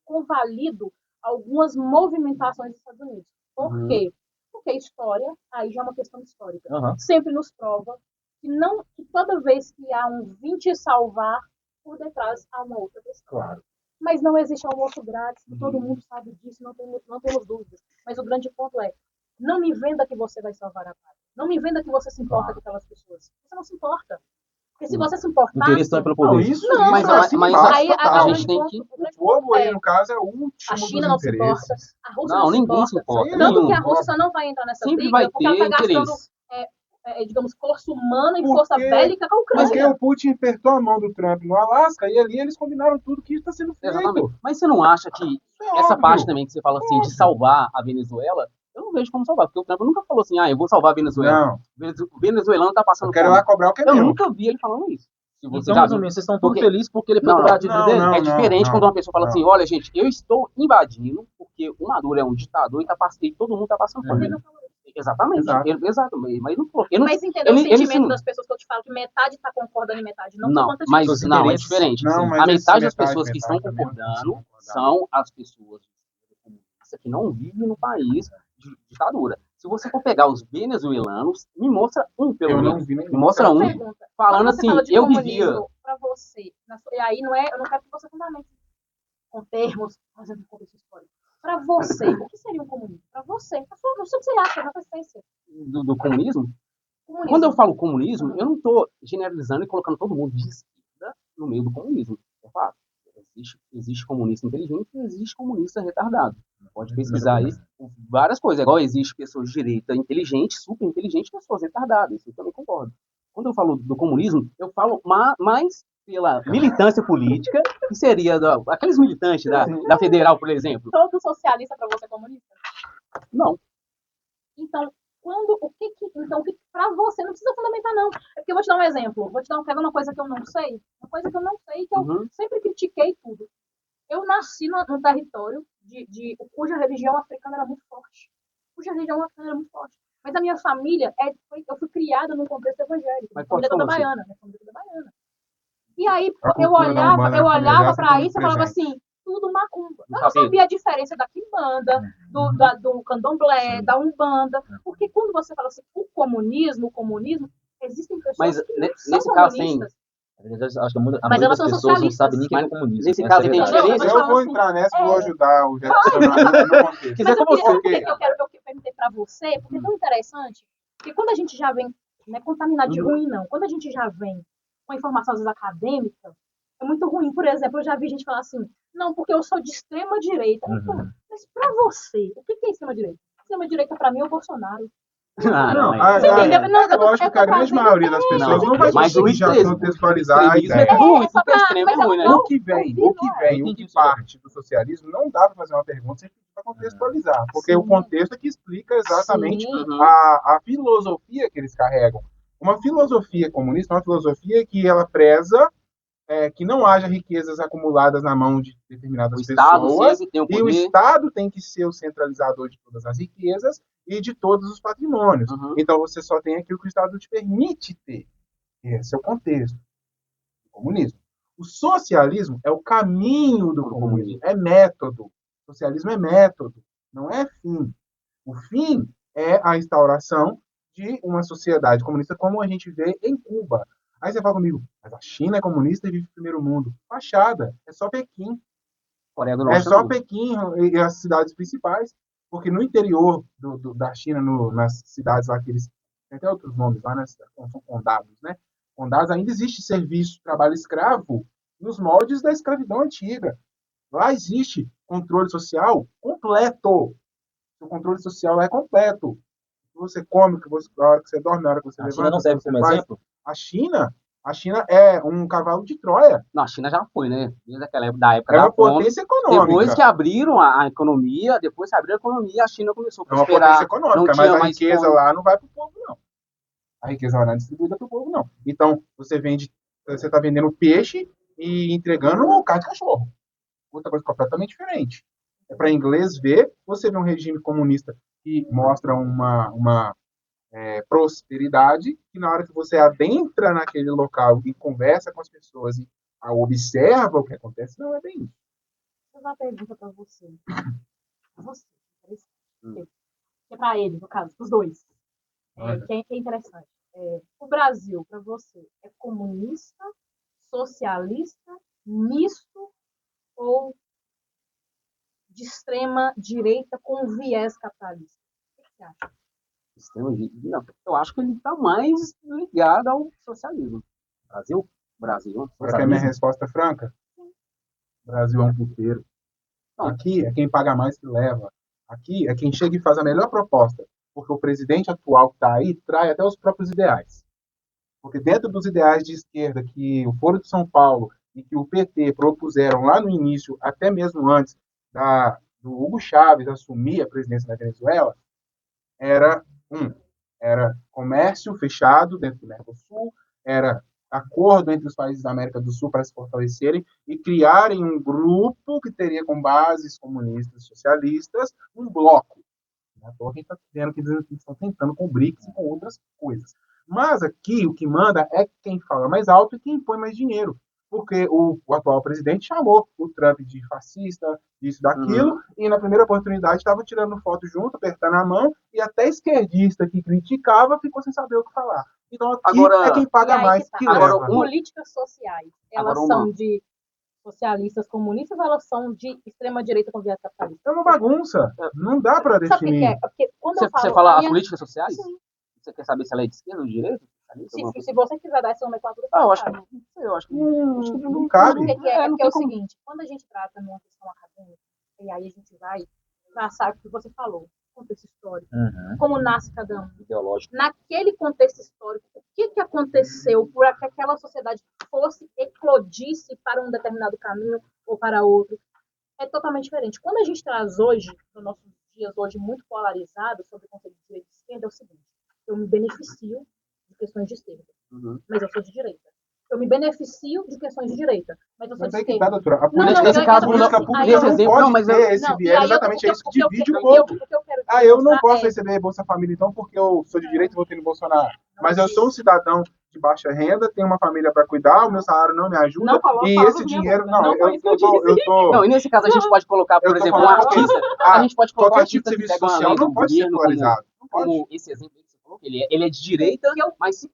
convalido algumas movimentações dos Estados Unidos. Por quê? Porque a história, aí já é uma questão histórica. Sempre nos prova que toda vez que há um 20 salvar, por detrás há uma outra questão. Claro. Mas não existe almoço grátis, todo mundo sabe disso, não temos dúvidas. Mas o grande ponto é, não me venda que você vai salvar a paz. Não me venda que você se importa com aquelas pessoas. Você não se importa. Porque se você se importar... Interesse pelo poder. Mas aí a gente tem que... O povo aí, no caso, é o último a China não se importa, a Rússia não se importa. Tanto que a Rússia só não vai entrar nessa sempre briga porque ela está gastando... digamos, força humana e força bélica com a Ucrânia. Porque o Putin apertou a mão do Trump no Alasca e ali eles combinaram tudo que está sendo feito. Exatamente. Mas você não acha que essa parte também que você fala assim, de salvar a Venezuela, eu não vejo como salvar, porque o Trump nunca falou assim, eu vou salvar a Venezuela. Não. O venezuelano está passando fome. Eu quero lá cobrar o que é meu. Eu nunca vi ele falando isso. Então, mais ou menos, vocês estão todos felizes porque ele foi cobrar a dívida dele? É diferente quando uma pessoa fala assim, olha, gente, eu estou invadindo porque o Maduro é um ditador e todo mundo está passando fome. Exatamente. Exato. Mas não foi. Mas entendeu o sentimento das pessoas que eu te falo que metade está concordando e metade não? Não, mas não, é diferente. A metade das pessoas que estão concordando são as pessoas que não vivem no país ditadura. Se você for pegar os venezuelanos, me mostra um pelo menos. Me mostra um pergunta, falando assim, eu vivia. Para você, e aí não é, eu não quero que você fundamente com termos, fazendo contexto histórico. Para você, o que seria um comunismo? Para você, não sei o que você acha, na sua essência. Do comunismo? Quando eu falo comunismo, eu não estou generalizando e colocando todo mundo de esquerda no meio do comunismo. É fato. Existe comunista inteligente e existe comunista retardado. Pode pesquisar aí várias coisas. Igual existe pessoas de direita inteligentes, super inteligentes, pessoas retardadas. Isso eu também concordo. Quando eu falo do comunismo, eu falo mais pela militância política, que seria aqueles militantes da Federal, por exemplo. Todo socialista para você é comunista? Não. Então, para você, não precisa fundamentar, não. É porque eu vou te dar um exemplo. Quer ver uma coisa que eu não sei? Uma coisa que eu não sei, que eu sempre critiquei tudo. Eu nasci num território cuja religião africana era muito forte. Mas a minha família, eu fui criada num contexto evangélico. Minha família toda baiana. E aí, eu olhava para isso e falava assim, tudo macumba. Eu não sabia a diferença da quimbanda, do candomblé, da umbanda. Porque quando você fala assim, o comunismo, existem pessoas que não são comunistas. Acho que a maioria das pessoas não sabe nem o que é comunismo. Nesse caso, tem diferença. Eu vou entrar nessa e vou ajudar o Jefferson no contexto. Quiser com você. Eu perguntei para você, porque é tão interessante, que quando a gente já vem, não é contaminado de ruim, não. Quando a gente já vem com informação, às vezes, acadêmica, é muito ruim. Por exemplo, eu já vi gente falar assim, não, porque eu sou de extrema direita. Então, mas para você, o que é extrema direita? Extrema direita, para mim, é o Bolsonaro. Eu acho que a grande maioria das pessoas não vai conseguir já contextualizar a ideia. O que parte do socialismo, não dá para fazer uma pergunta sem contextualizar, porque o contexto é que explica exatamente a filosofia que eles carregam. Uma filosofia comunista, uma filosofia que ela preza que não haja riquezas acumuladas na mão de determinadas pessoas, e o Estado tem que ser o centralizador de todas as riquezas e de todos os patrimônios. Então você só tem aquilo que o Estado te permite ter. Esse é o contexto do comunismo. O socialismo é o caminho do comunismo, é método. O socialismo é método, não é fim. O fim é a instauração de uma sociedade comunista como a gente vê em Cuba. Aí você fala comigo, mas a China é comunista e vive no primeiro mundo. Fachada, é só Pequim. É só Pequim e as cidades principais. Porque no interior da China, nas cidades lá que eles... Tem até outros nomes lá, né? São condados, né? Condados ainda existe serviço, trabalho escravo nos moldes da escravidão antiga. Lá existe controle social completo. O controle social lá é completo. Você come, a hora que você dorme, a hora que você levanta. A China não serve como exemplo? A China é um cavalo de Troia. Não, a China já foi, né? Desde aquela época, da época da fome. É uma potência econômica. Depois que abriram a economia, a China começou a prosperar. É uma potência econômica, mas a riqueza lá não vai para o povo, não. A riqueza lá não é distribuída para o povo, não. Então, você está vendendo peixe e entregando carne de cachorro. Outra coisa completamente diferente. É para inglês ver, você vê um regime comunista que mostra uma prosperidade, que na hora que você adentra naquele local e conversa com as pessoas e observa o que acontece, não é bem isso. Vou fazer uma pergunta para você. Que é para ele, no caso, os dois. Que é interessante. O Brasil, para você, é comunista, socialista, misto ou de extrema direita com viés capitalista? O que você acha? Não, eu acho que ele está mais ligado ao socialismo. Brasil. Essa é a minha resposta franca? Sim. Brasil é um puteiro. Aqui é quem paga mais que leva. Aqui é quem chega e faz a melhor proposta. Porque o presidente atual que está aí trai até os próprios ideais. Porque dentro dos ideais de esquerda que o Foro de São Paulo e que o PT propuseram lá no início, até mesmo antes do Hugo Chávez assumir a presidência da Venezuela, era comércio fechado dentro do Mercosul, era acordo entre os países da América do Sul para se fortalecerem e criarem um grupo que teria com bases comunistas, socialistas, um bloco. A gente está vendo que eles estão tentando com o BRICS e com outras coisas. Mas aqui o que manda é quem fala mais alto e quem põe mais dinheiro. porque o atual presidente chamou o Trump de fascista, isso, daquilo, e na primeira oportunidade estava tirando foto junto, apertando a mão, e até esquerdista que criticava ficou sem saber o que falar. Então aqui é quem paga mais que leva. Políticas sociais, elas são de socialistas comunistas ou elas são de extrema-direita com viés capitalista? É uma bagunça. Não dá para definir. Sabe o que é? Porque quando você fala as políticas sociais? Sim. Você quer saber se ela é de esquerda ou de direita? Se você quiser dar essa nomenclatura, eu acho que não cabe. Porque é o seguinte, quando a gente trata numa questão acadêmica, e aí a gente vai traçar o que você falou, contexto histórico, como nasce cada um. Ideológico. Naquele contexto histórico, o que aconteceu para que aquela sociedade eclodisse para um determinado caminho ou para outro, é totalmente diferente. Quando a gente traz hoje, nos nossos dias hoje muito polarizados, sobre o conceito de direita e esquerda, é o seguinte: eu me beneficio de questões de esquerda, mas eu sou de direita. Eu me beneficio de questões de direita, mas eu sou de esquerda. A política pública não pode ter esse viés, exatamente é isso que divide o povo. Eu não posso receber Bolsa Família, então, porque eu sou de direita e votei no Bolsonaro. Mas eu sou um cidadão de baixa renda, tenho uma família para cuidar, o meu salário não me ajuda, e esse dinheiro... Não, e nesse caso a gente pode colocar, por exemplo, um artista. A gente pode colocar qualquer tipo de serviço social não pode ser polarizado. Como esse exemplo que você falou, ele é de direita, mas se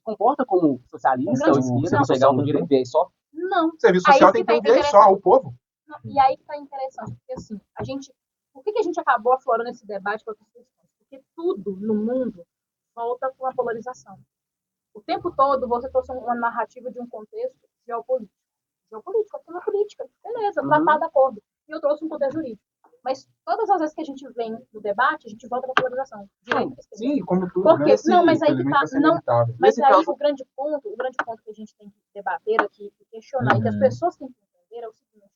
comporta como socialista ou esquerda, pegar um direito só. Não. Serviço social tem que ter um viés só, o povo. Não, e aí que tá interessante, porque assim, por que a gente acabou aflorando esse debate com outras questões? Porque tudo no mundo volta com a polarização. O tempo todo você trouxe uma narrativa de um contexto geopolítico. Geopolítico, aquilo é política. Beleza, tratado de acordo. E eu trouxe um poder jurídico. Mas todas as vezes que a gente vem no debate, a gente volta para a polarização. Sim, como tudo. Porque, não, mas aí que tá. Mas aí caso... o grande ponto que a gente tem que debater aqui, questionar, e que as pessoas têm que entender é o seguinte: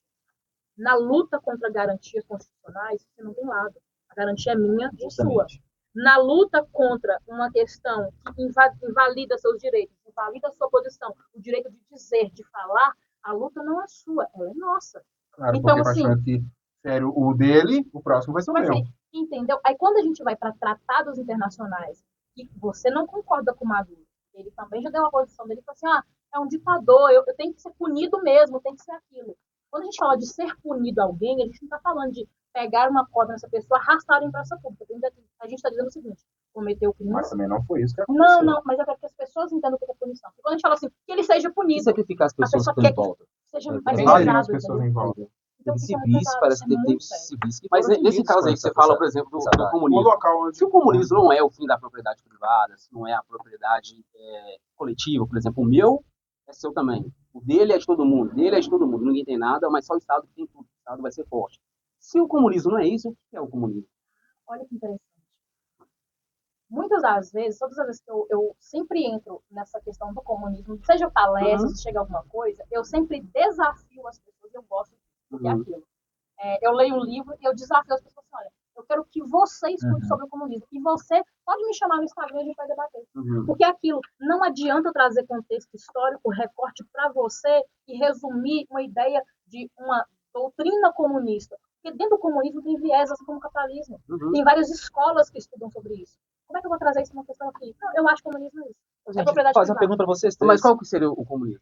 na luta contra garantias constitucionais, você não tem lado. A garantia é minha e sua. Na luta contra uma questão que invalida seus direitos, invalida sua posição, o direito de dizer, de falar, a luta não é sua, ela é nossa. Claro, então, assim, sério, o dele, o próximo vai ser o meu. Entendeu? Aí quando a gente vai para tratados internacionais, e você não concorda com o Maduro, ele também já deu uma posição dele e falou assim: é um ditador, eu tenho que ser punido mesmo, tem que ser aquilo. Quando a gente fala de ser punido alguém, a gente não está falando de pegar uma cobra nessa pessoa, arrastar em praça pública. A gente está dizendo o seguinte: cometeu crime. Mas também não foi isso que aconteceu. Não, mas é para que as pessoas entendam o que é punição. Porque quando a gente fala assim, que ele seja punido. E sacrificar as pessoas que estão em volta. Seja mais pesado, pessoas em volta. Então, civis, parece que teve civis que mas nesse caso aí que você fala, por exemplo, do comunismo. Se o comunismo não é o fim da propriedade privada, se não é a propriedade coletiva, por exemplo, o meu é seu também. O dele é de todo mundo, ninguém tem nada, mas só o Estado que tem tudo. O Estado vai ser forte. Se o comunismo não é isso, o que é o comunismo? Olha que interessante. Muitas das vezes, todas as vezes que eu sempre entro nessa questão do comunismo, seja palestra, se chega alguma coisa, eu sempre desafio as pessoas, eu gosto de aquilo. Eu leio um livro e eu desafio as pessoas assim: olha, eu quero que você estude sobre o comunismo. E você pode me chamar no Instagram e a gente vai debater. Porque aquilo, não adianta trazer contexto histórico, recorte para você e resumir uma ideia de uma doutrina comunista. Porque dentro do comunismo tem viés, assim como o capitalismo. Tem várias escolas que estudam sobre isso. Como é que eu vou trazer isso numa questão aqui? Não, eu acho que o comunismo é isso. Faz uma pergunta para vocês três. Mas qual que seria o comunismo?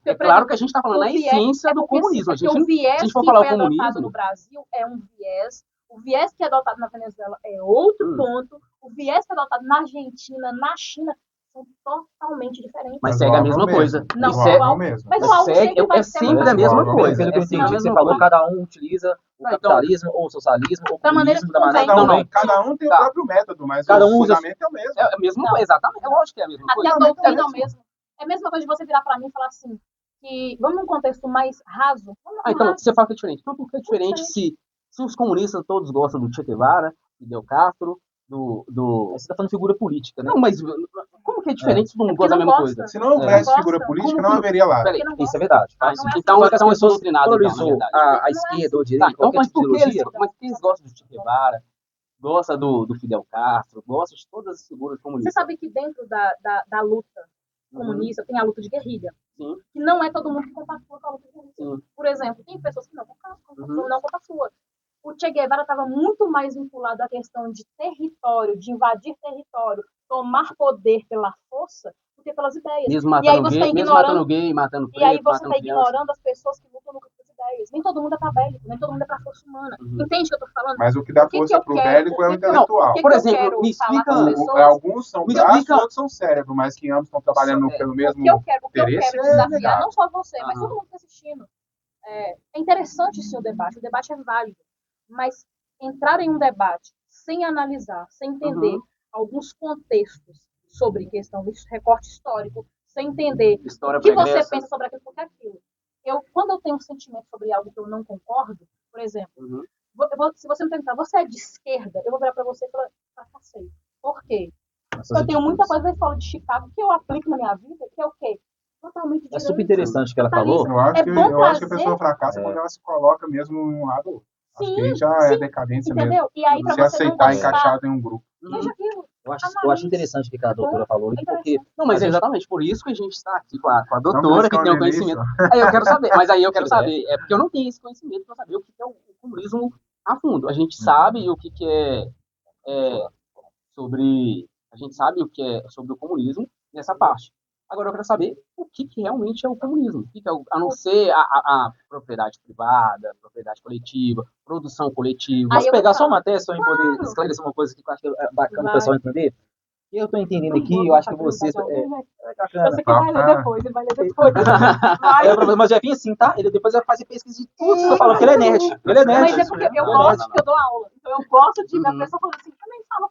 É claro que a gente está falando na essência do comunismo. O viés que foi adotado no Brasil é um viés. O viés que é adotado na Venezuela é outro ponto. O viés que é adotado na Argentina, na China, são totalmente diferentes. Mas segue a mesma coisa. Não, igual mesmo. Mas é sempre a mesma coisa. Pelo que eu entendi, você falou, cada um utiliza o capitalismo ou o socialismo ou o comunismo da maneira que não. Cada um tem o próprio método, mas cada um o usa fundamento é o mesmo. É a mesma coisa, exatamente. É lógico que é a mesma coisa. Até a doutrina é o mesmo. É a mesma coisa de você virar para mim e falar assim, que vamos num contexto mais raso. Então, você fala que é diferente. Então, por que é diferente se os comunistas todos gostam do Che Guevara, Fidel Castro, Você está falando de figura política, né? Não, mas como que é diferente se não gosta da mesma coisa? Se não houvesse figura política, não haveria lá. Isso é verdade. Então, as pessoas doutrinadas, a esquerda ou a direita, então, mas por que eles gostam do Che Guevara, gostam do Fidel Castro, gostam de todas as figuras comunistas? Você sabe que dentro da luta comunista tem a luta de guerrilha. Sim. Que não é todo mundo que compactua com a luta de guerrilha. Por exemplo, tem pessoas que não compactuam. O Che Guevara estava muito mais vinculado à questão de território, de invadir território, tomar poder pela força, do quê? Pelas ideias. Mesmo matando gay, matando preto, e aí você está ignorando ignorando as pessoas que lutam pelas ideias. Nem todo mundo é para bélico, nem todo mundo é para força humana. Entende o que eu estou falando? Mas o que dá força pro bélico é o intelectual. Por exemplo, me explica... Alguns são braços, outros são cérebro, mas que ambos estão trabalhando pelo mesmo interesse. O que eu quero desafiar, não só você, mas todo mundo que está assistindo. É interessante sim o debate é válido, mas entrar em um debate sem analisar, sem entender alguns contextos sobre questão do recorte histórico, sem entender o que você pensa sobre aquilo, porque é aquilo. Quando eu tenho um sentimento sobre algo que eu não concordo, por exemplo, se você me perguntar, você é de esquerda? Eu vou virar para você e falar, fracassei. Por quê? Porque eu tenho muita coisa da escola de Chicago que eu aplico na minha vida, que é o quê? Totalmente é super interessante o que ela falou. Eu acho que a pessoa fracassa quando ela se coloca mesmo em um lado. Acho que aí já é decadência mesmo. E aí, você aceitar encaixado em um grupo. Eu acho interessante o que a doutora falou. Porque, não, mas é exatamente por isso que a gente está aqui com a doutora, que tem o conhecimento. Aí eu quero saber, é porque eu não tenho esse conhecimento para saber o que é o comunismo a fundo. A gente sabe o que é sobre... A gente sabe o que é sobre o comunismo nessa parte. Agora eu quero saber o que realmente é o comunismo. A não ser a propriedade privada, propriedade coletiva, produção coletiva. Posso pegar só uma tese para poder esclarecer uma coisa que eu acho que é bacana o pessoal entender? Eu estou entendendo aqui, eu acho que vocês... Você que vai ler depois, ele vai ler depois. Mas já vem assim, tá? Ele depois vai fazer pesquisa de tudo que você tá falando, porque ele é nerd. Mas é porque eu gosto que eu dou aula. Então eu gosto de ver a pessoa falando assim, também fala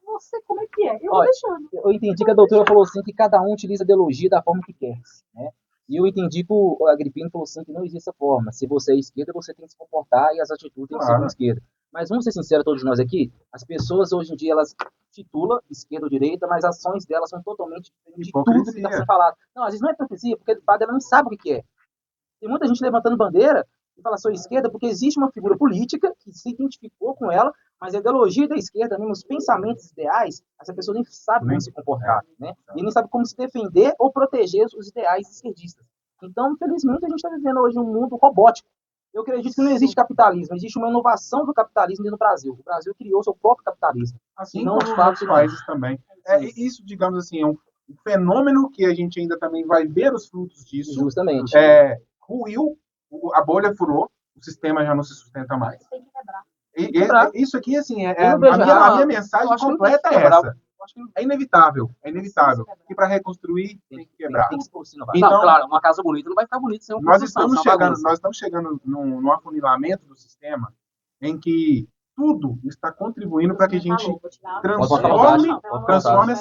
você como é que é? Eu vou deixando. Eu entendi que a doutora falou assim que cada um utiliza a ideologia da forma que quer, né? E eu entendi que o Agripino falou assim que não existe essa forma. Se você é esquerda, você tem que se comportar e as atitudes têm que ser como esquerda. Mas vamos ser sinceros, todos nós aqui, as pessoas hoje em dia, elas titulam esquerda ou direita, mas as ações delas são totalmente diferentes de tudo que está sendo falado. Não, às vezes não é hipocrisia, porque o padre não sabe o que é. Tem muita gente levantando bandeira e fala sou esquerda porque existe uma figura política que se identificou com ela, mas a ideologia da esquerda, mesmo os pensamentos ideais, essa pessoa nem sabe como se comportar, né? E nem sabe como se defender ou proteger os ideais esquerdistas. Então, infelizmente, a gente está vivendo hoje um mundo robótico. Eu acredito que não existe capitalismo, existe uma inovação do capitalismo dentro do Brasil. O Brasil criou seu próprio capitalismo. Assim como os outros países também. Isso, digamos assim, é um fenômeno que a gente ainda também vai ver os frutos disso. Justamente. Ruiu, a bolha furou, o sistema já não se sustenta mais. Tem que quebrar. Isso aqui, assim, a minha mensagem completa é essa. É inevitável. E para reconstruir, tem que quebrar. Então, não, claro, uma casa bonita não vai ficar bonita sem uma construção. Nós estamos chegando num afunilamento do sistema em que tudo está contribuindo para que a gente transforme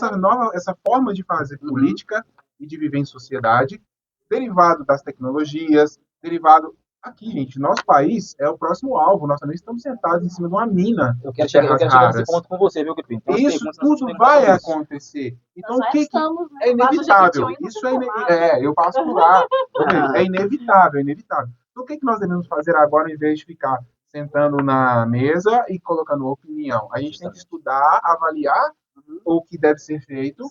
essa forma de fazer política e de viver em sociedade, derivado das tecnologias, derivado... Aqui, gente, nosso país é o próximo alvo. Nós também estamos sentados em cima de uma mina. Eu quero chegar nesse ponto com você, viu, Gripino? Isso tudo vai acontecer. Então, o que é inevitável? Isso eu passo por lá. É inevitável. Então, o que nós devemos fazer agora, em vez de ficar sentando na mesa e colocando opinião? A gente tem que estudar, avaliar o que deve ser feito.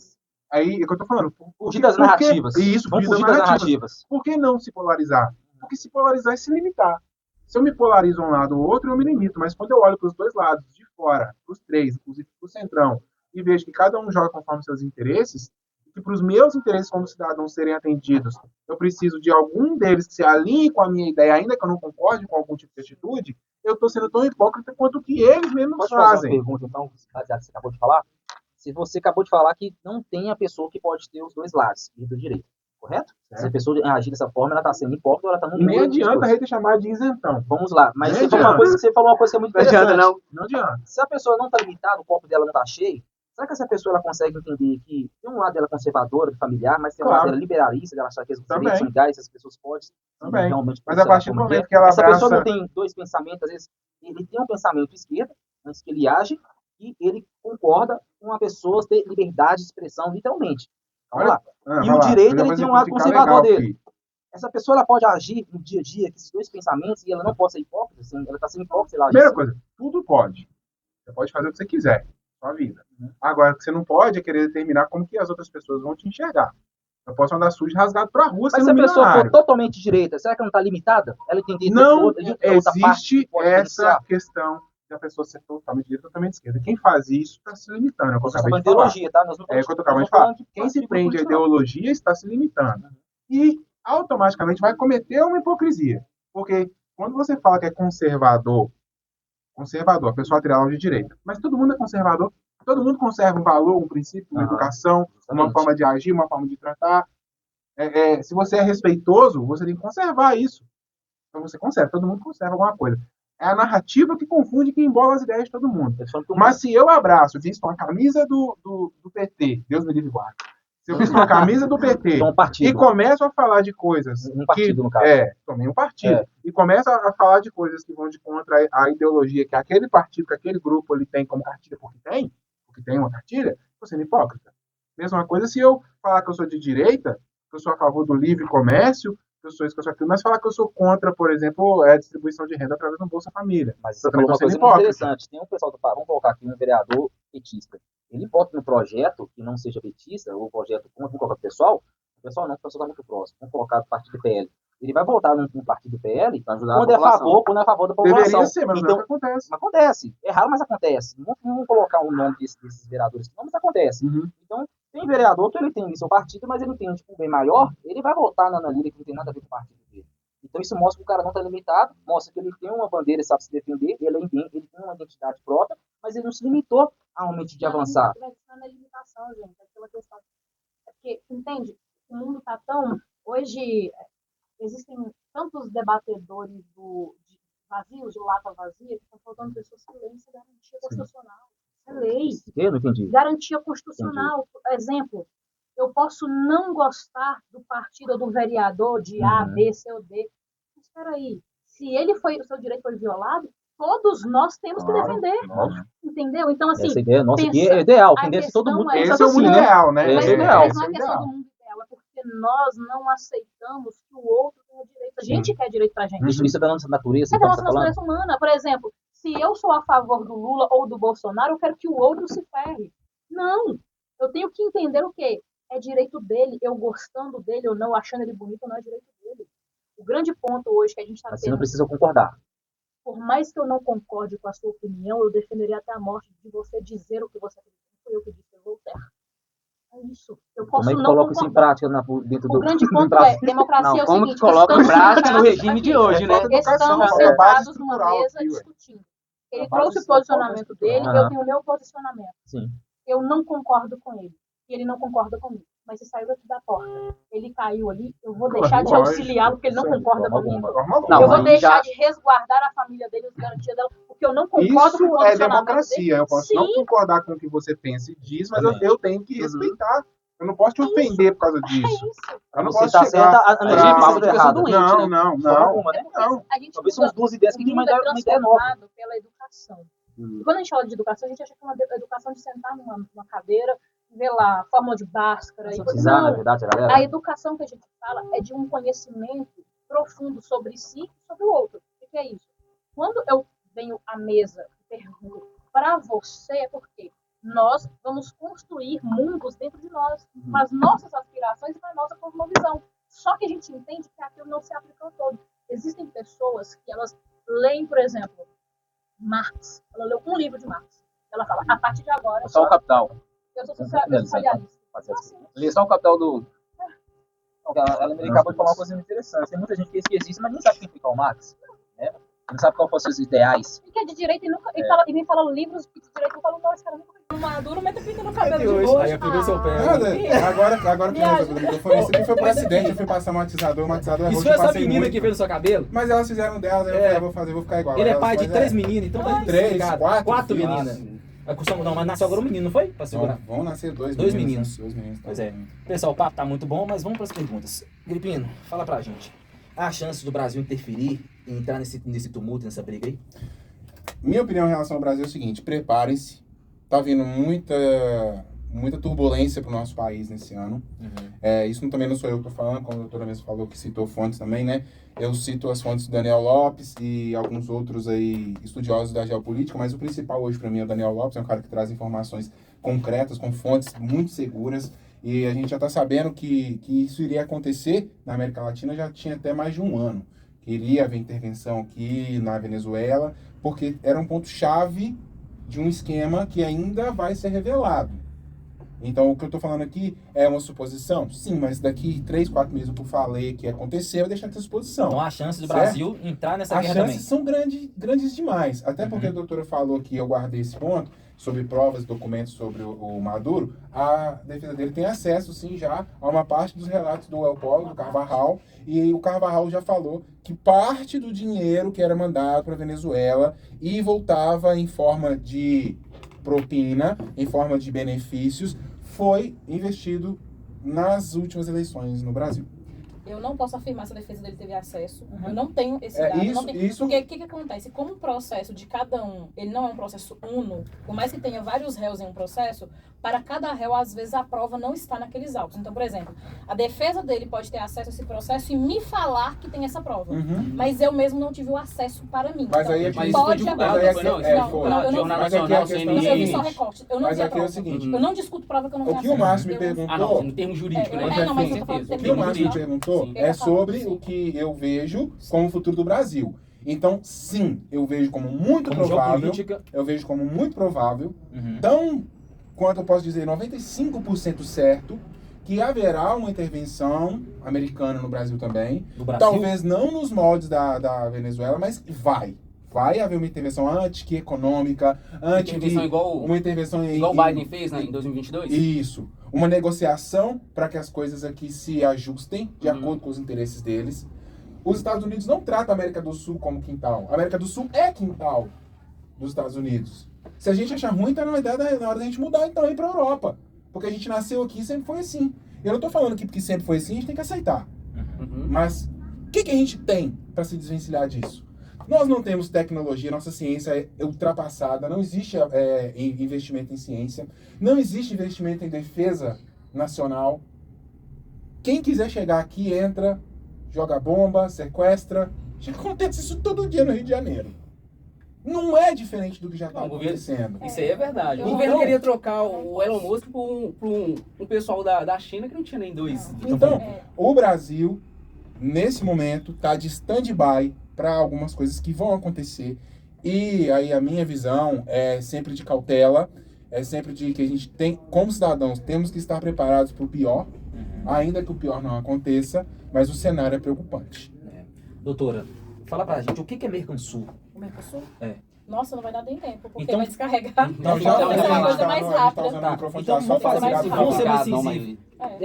Aí, é o que eu estou falando. Fugir das narrativas. Isso, fugir das narrativas. Por que não se polarizar? Porque se polarizar é se limitar. Se eu me polarizo um lado ou outro, eu me limito. Mas quando eu olho para os dois lados, de fora, para os três, inclusive para o centrão, e vejo que cada um joga conforme seus interesses, e que para os meus interesses como cidadão serem atendidos, eu preciso de algum deles que se alinhe com a minha ideia, ainda que eu não concorde com algum tipo de atitude, eu estou sendo tão hipócrita quanto que eles mesmos fazem. Fazer uma pergunta, então, baseado no que você acabou de falar? Se você acabou de falar que não tem a pessoa que pode ter os dois lados, esquerda e direita. Correto? Se a pessoa agir dessa forma, ela está sendo hipócrita ou ela está no meio. Nem adianta a gente chamar de isentão. Vamos lá. Mas você falou uma coisa que é muito interessante. Não adianta. Se a pessoa não está limitada, o copo dela não está cheio, será que essa pessoa ela consegue entender que tem um lado dela conservadora, familiar, mas tem um lado dela liberalista, dela achar que os direitos são iguais, as pessoas podem realmente... Mas a partir do momento que ela essa pessoa não tem dois pensamentos, às vezes ele tem um pensamento esquerdo, antes que ele age, e ele concorda com a pessoa ter liberdade de expressão, literalmente. Vamos lá. E o direito, ele tem um lado conservador dele. Essa pessoa ela pode agir no dia a dia com esses dois pensamentos e ela não pode ser hipócrita, assim, ela está sendo hipócrita. Primeira coisa, tudo pode. Você pode fazer o que você quiser, sua vida. Agora, o que você não pode é querer determinar como que as outras pessoas vão te enxergar. Eu posso andar sujo e rasgado pra rua, mas se a pessoa for totalmente direita, será que ela não está limitada? Ela entende não existe essa questão de a pessoa ser totalmente de direita ou totalmente de esquerda. Quem faz isso está se limitando. É o que eu acabei de falar. Ideologia, tá? É o que eu acabei de falar. Quem se prende à ideologia está se limitando. E automaticamente vai cometer uma hipocrisia. Porque quando você fala que é conservador, a pessoa atrelada de direita, mas todo mundo é conservador, todo mundo conserva um valor, um princípio, uma educação, uma forma de agir, uma forma de tratar. Se você é respeitoso, você tem que conservar isso. Então você conserva, todo mundo conserva alguma coisa. É a narrativa que confunde, que embola as ideias de todo mundo. Mas se eu abraço, visto uma camisa do PT, Deus me livre e guarde, se eu visto uma camisa do PT e começo a falar de coisas... Um partido, no caso. Também um partido. E começo a falar de coisas que vão de contra a ideologia que aquele partido, que aquele grupo ele tem como cartilha, porque tem uma cartilha, estou sendo hipócrita. Mesma coisa se eu falar que eu sou de direita, que eu sou a favor do livre comércio, que eu sou isso, que eu sou aquilo, mas falar que eu sou contra, por exemplo, a distribuição de renda através do Bolsa Família. Mas você falou uma coisa muito interessante. Tem um pessoal do vamos colocar aqui um vereador petista. Ele vota no projeto que não seja petista, ou projeto contra qualquer pessoal, o pessoal não, o pessoal está muito próximo. Vamos colocar o partido do PL. Ele vai votar no partido do PL quando é a favor da população. Deveria ser, mas então, não acontece. Acontece. É raro, mas acontece. Não vamos colocar o nome desses vereadores, não, mas acontece. Então, tem vereador que ele tem seu partido, mas ele tem um bem maior, ele vai votar na Lília que não tem nada a ver com o partido dele. Então isso mostra que o cara não está limitado, mostra que ele tem uma bandeira e sabe se defender, ele tem uma identidade própria, mas ele não se limitou a um momento de avançar. Não é limitação, gente, é aquela questão. É porque, entende, o mundo está tão... Hoje existem tantos debatedores vazios, de lata vazia, que estão faltando pessoas que leem essa garantia constitucional. É lei. Eu não entendi. Garantia constitucional. Por exemplo, eu posso não gostar do partido ou do vereador de A, B, C ou D. Mas espera aí, se o seu direito foi violado, todos nós temos que defender. Entendeu? Então, assim... Essa ideia nossa aqui é ideal. Entender todo mundo. Esse é o mundo ideal, né? Mas não é questão do mundo ideal, é porque nós não aceitamos que o outro tenha direito. A gente quer direito pra gente. Isso é da nossa natureza. É da nossa natureza humana. Por exemplo, se eu sou a favor do Lula ou do Bolsonaro, eu quero que o outro se ferre. Não. Eu tenho que entender o quê? É direito dele, eu gostando dele ou não, achando ele bonito, não é direito dele. O grande ponto hoje que a gente está tendo... Você não precisa concordar. Por mais que eu não concorde com a sua opinião, eu defenderia até a morte de você dizer o que você acredita. Foi eu que disse, Voltaire. É isso. Eu posso como é que não coloca concordar. isso em prática dentro do... O grande ponto é, democracia não, é o como seguinte... que coloca em prática no regime de hoje, né? Estamos sentados numa mesa discutindo. Ele trouxe o posicionamento dele, eu tenho o meu posicionamento. Sim. Eu não concordo com ele. E ele não concorda comigo. Mas se saiu aqui da porta, ele caiu ali, eu vou deixar de auxiliá-lo porque ele não concorda comigo. Eu vou deixar de resguardar a família dele, as garantias dela, porque eu não concordo com o posicionamento dele. Isso é democracia. Eu posso não concordar com o que você pensa e diz, mas eu tenho que respeitar. Eu não posso te ofender por causa disso. Eu não posso chegar... Não. Talvez são as duas ideias que tem uma ideia nova. Pela educação. Quando a gente fala de educação, a gente acha que é uma educação de sentar numa cadeira, ver lá, fórmula de Bhaskara. Não, na verdade, a educação que a gente fala é de um conhecimento profundo sobre si e sobre o outro. O que é isso? Quando eu venho à mesa e pergunto para você, é porque nós vamos construir mundos dentro de nós, com as nossas aspirações e com a nossa cosmovisão. Só que a gente entende que aquilo não se aplica ao todo. Existem pessoas que elas leem, por exemplo, Marx. Ela leu um livro de Marx. Ela fala, a partir de agora... Só o Capital. Eu sou socialista. Li só o Capital do... Ela acabou de falar uma coisa muito interessante. Tem muita gente que esquece isso, mas não sabe quem foi Karl Marx. Não sabe qual foram os seus ideais. E que é de direita e me fala livros de direita e fala, não, esse cara nunca foi maduro, mete pinta no cabelo de hoje. Aí eu peguei seu pé. Agora que eu o microfone, isso aqui foi por acidente, eu fui passar o matizador errou. Isso foi essa menina que fez no seu cabelo? Mas elas fizeram delas, aí eu falei, vou ficar igual. Ele é pai de 3 meninas, então tá 3, 4 meninas. Não, mas nasceu agora um menino, não foi? Pra segurar. Vão nascer 2 meninos. 2 meninos. Pois é. Pessoal, o papo tá muito bom, mas vamos pras perguntas. Gripino, fala pra gente. Há chance do Brasil interferir e entrar nesse tumulto, nessa briga aí? Minha opinião em relação ao Brasil é o seguinte, preparem-se. Tá vindo muita turbulência pro nosso país nesse ano. Isso também não sou eu que tô falando, como a doutora mesmo falou que citou fontes também, né? Eu cito as fontes do Daniel Lopes e alguns outros aí estudiosos da geopolítica, mas o principal hoje para mim é o Daniel Lopes, é um cara que traz informações concretas, com fontes muito seguras, e a gente já está sabendo que isso iria acontecer na América Latina já tinha até mais de um ano, iria haver intervenção aqui na Venezuela, porque era um ponto-chave de um esquema que ainda vai ser revelado. Então, o que eu estou falando aqui é uma suposição? Sim, mas daqui 3, 4 meses que eu falei que aconteceu, eu deixar de ter suposição. Então, há chance do Brasil entrar nessa guerra também. As chances são grandes demais. Até porque a doutora falou que eu guardei esse ponto, sobre provas e documentos sobre o Maduro, a defesa dele tem acesso, sim, já a uma parte dos relatos do El Polo, do Carvajal, e o Carvajal já falou que parte do dinheiro que era mandado para a Venezuela e voltava em forma de propina, em forma de benefícios, foi investido nas últimas eleições no Brasil. Eu não posso afirmar se a defesa dele teve acesso. Eu não tenho esse dado. Porque o que acontece? Como o processo de cada um, ele não é um processo uno, por mais que tenha vários réus em um processo, para cada réu, às vezes, a prova não está naqueles autos. Então, por exemplo, a defesa dele pode ter acesso a esse processo e me falar que tem essa prova. Mas eu mesmo não tive o acesso para mim. Mas então, aí pode foi divulgado, eu vi só recorte. Eu não vi a prova. Eu não discuto prova que eu não tenho acesso. O que o Márcio me perguntou... no termo jurídico, né? O que o Márcio me perguntou é sobre o que eu vejo como o futuro do Brasil. Então, sim, eu vejo como muito provável. Eu vejo como muito provável, tão quanto eu posso dizer, 95% certo, que haverá uma intervenção americana no Brasil também. No Brasil? Talvez não nos moldes da Venezuela, mas vai haver uma intervenção econômica, uma intervenção igual o Biden fez, né, em 2022? Isso. Uma negociação para que as coisas aqui se ajustem de acordo com os interesses deles. Os Estados Unidos não tratam a América do Sul como quintal. A América do Sul é quintal dos Estados Unidos. Se a gente achar ruim, tá na hora da gente mudar então e ir para a Europa. Porque a gente nasceu aqui e sempre foi assim. Eu não tô falando que porque sempre foi assim, a gente tem que aceitar. Mas o que a gente tem para se desvencilhar disso? Nós não temos tecnologia, nossa ciência é ultrapassada, não existe investimento em ciência, não existe investimento em defesa nacional. Quem quiser chegar aqui, entra, joga bomba, sequestra. Acontece isso todo dia no Rio de Janeiro. Não é diferente do que já está acontecendo. Isso aí é verdade. O governo queria trocar o Elon Musk por um pessoal da China que não tinha nem dois. Então, o Brasil, nesse momento, está de stand-by para algumas coisas que vão acontecer. E aí a minha visão é sempre de cautela, é sempre de que a gente tem, como cidadãos, temos que estar preparados para o pior, ainda que o pior não aconteça, mas o cenário é preocupante. Doutora, fala pra gente, o que é Mercosul? O Mercosul? É. Nossa, não vai dar nem tempo, porque então, vai descarregar. Então, é uma coisa mais rápida. Então, vamos ser mais sensíveis.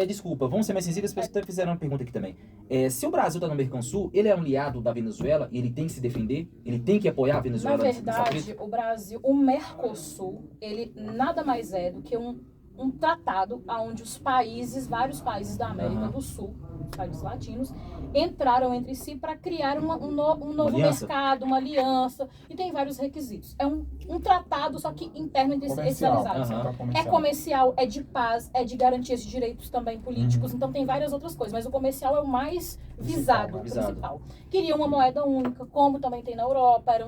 Desculpa, vamos ser mais sensíveis, as pessoas fizeram uma pergunta aqui também. Se o Brasil está no Mercosul, ele é um aliado da Venezuela, ele tem que se defender, ele tem que apoiar a Venezuela? Na verdade, o Mercosul, ele nada mais é do que um tratado onde vários países da América do Sul, os países latinos, entraram entre si para criar um novo mercado, uma aliança, e tem vários requisitos. É um tratado, só que interno e especializado. É comercial, é de paz, é de garantias de direitos também políticos, então tem várias outras coisas, mas o comercial é o mais visado, principal. Queria uma moeda única, como também tem na Europa, era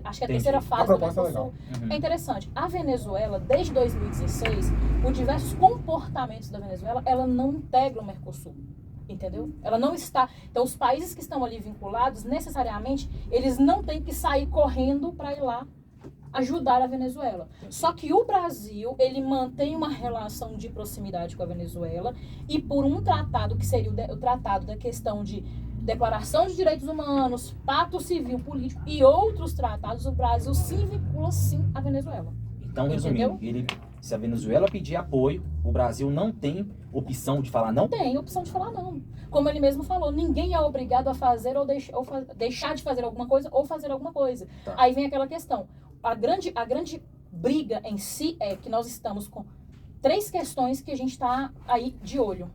acho que a terceira fase do Mercosul. É interessante. A Venezuela, desde 2016, por diversos comportamentos da Venezuela, ela não integra o Mercosul. Entendeu? Ela não está... Então, os países que estão ali vinculados, necessariamente, eles não têm que sair correndo para ir lá ajudar a Venezuela. Só que o Brasil, ele mantém uma relação de proximidade com a Venezuela e por um tratado, que seria o tratado da questão de Declaração de Direitos Humanos, Pacto Civil Político e outros tratados, o Brasil se vincula, sim, à Venezuela. Então, resumindo, se a Venezuela pedir apoio, o Brasil não tem opção de falar não? Não tem opção de falar não. Como ele mesmo falou, ninguém é obrigado a fazer ou deixar de fazer alguma coisa ou fazer alguma coisa. Tá. Aí vem aquela questão. A grande briga em si é que nós estamos com 3 questões que a gente está aí de olho.